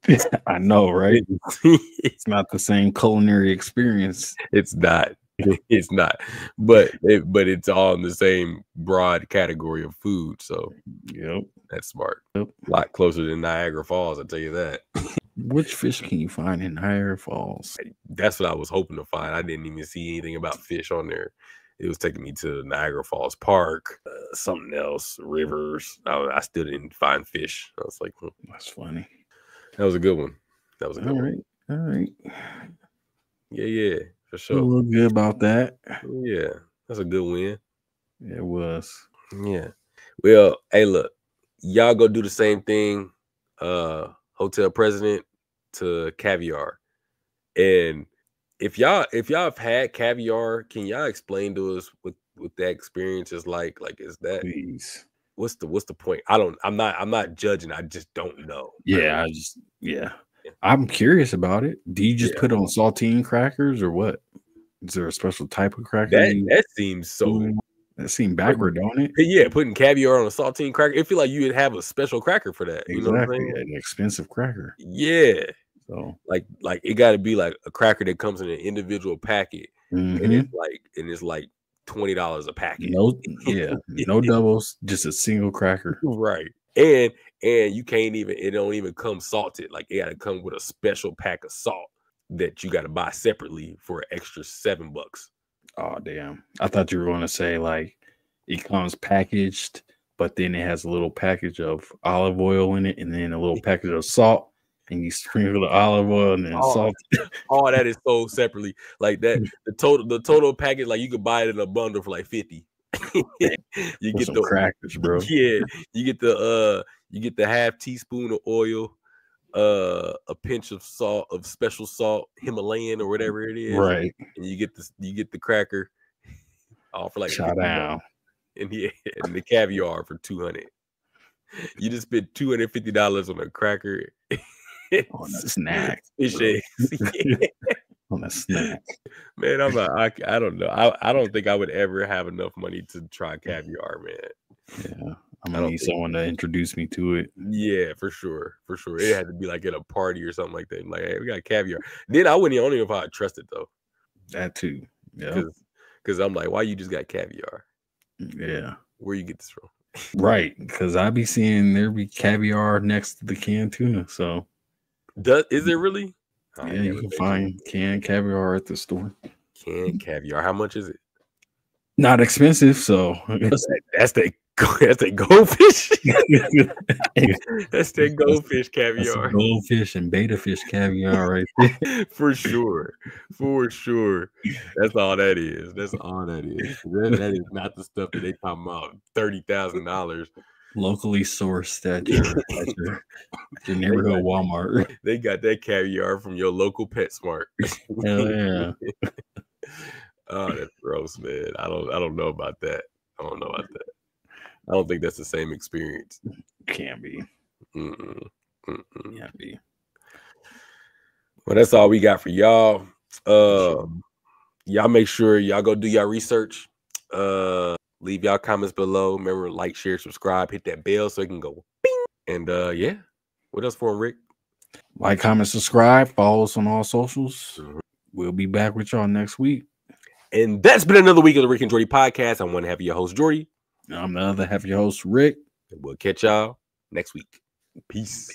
I know, right? It's not the same culinary experience. It's not. It's not. But it's all in the same broad category of food. So, yep, that's smart. Yep. A lot closer than Niagara Falls, I'll tell you that. Which fish can you find in Niagara Falls? That's what I was hoping to find. I didn't even see anything about fish on there. It was taking me to Niagara Falls Park, something else, rivers. I still didn't find fish. I was like, that's funny. That was a good one. That was a good one. All right. Yeah, for sure. I feel good about that. Yeah, that's a good win. It was. Yeah. Well, hey, look, y'all go do the same thing. Hotel President to caviar, and if y'all have had caviar, can y'all explain to us what that experience is like? Like, is that? Please. What's the point? I'm not judging. I just don't know. Yeah, I'm curious about it. Do you just put on saltine crackers or what? Is there a special type of cracker? That seems so. That seems backward, don't it? Yeah, putting caviar on a saltine cracker. It feel like you would have a special cracker for that. Exactly. You know what I'm saying? An expensive cracker. Yeah. So like it got to be like a cracker that comes in an individual packet, and it's like $20 a packet. No doubles, just a single cracker. Right. And you can't even, it don't even come salted. Like it got to come with a special pack of salt that you got to buy separately for an extra $7. Oh damn! I thought you were going to say like it comes packaged, but then it has a little package of olive oil in it, and then a little package of salt. And you sprinkle the olive oil and then salt. All that is sold separately. Like that, the total package, like you could buy it in a bundle for like 50. You get the crackers, bro. Yeah, you get the half teaspoon of oil, a pinch of salt, of special salt, Himalayan or whatever it is. Right. And you get the cracker all for like shot down. And the caviar for $200. You just spent $250 on a cracker. On a snack. On a snack. Man, I don't know. I don't think I would ever have enough money to try caviar, man. Yeah. I'm gonna need someone to introduce me to it. Yeah, for sure. It had to be like at a party or something like that. Like, hey, we got caviar. Then I wouldn't even know if I trust it though. That too. Yeah. Because I'm like, why you just got caviar? Yeah. Where you get this from? Right. Because I be seeing there be caviar next to the canned tuna. So is there really? Yeah, you can find canned caviar at the store. Canned caviar. How much is it? Not expensive, so that's the goldfish. That's the goldfish caviar. That's goldfish and beta fish caviar right there. For sure. That's all that is. That is not the stuff that they talking about. $30,000. Locally sourced at your neighborhood Walmart. They got that caviar from your local PetSmart. Hell yeah. Oh, that's gross, man. I don't know about that. I don't think that's the same experience. Can't be. Can't be. Well, that's all we got for y'all. Y'all make sure y'all go do y'all research. Leave y'all comments below. Remember, like, share, subscribe, hit that bell so it can go bing. And yeah. What else for him, Rick? Like, comment, subscribe, follow us on all socials. We'll be back with y'all next week. And that's been another week of the Rick and Jordy Podcast. I'm one half of your host, Jordy. I'm the other half of your host, Rick. And we'll catch y'all next week. Peace.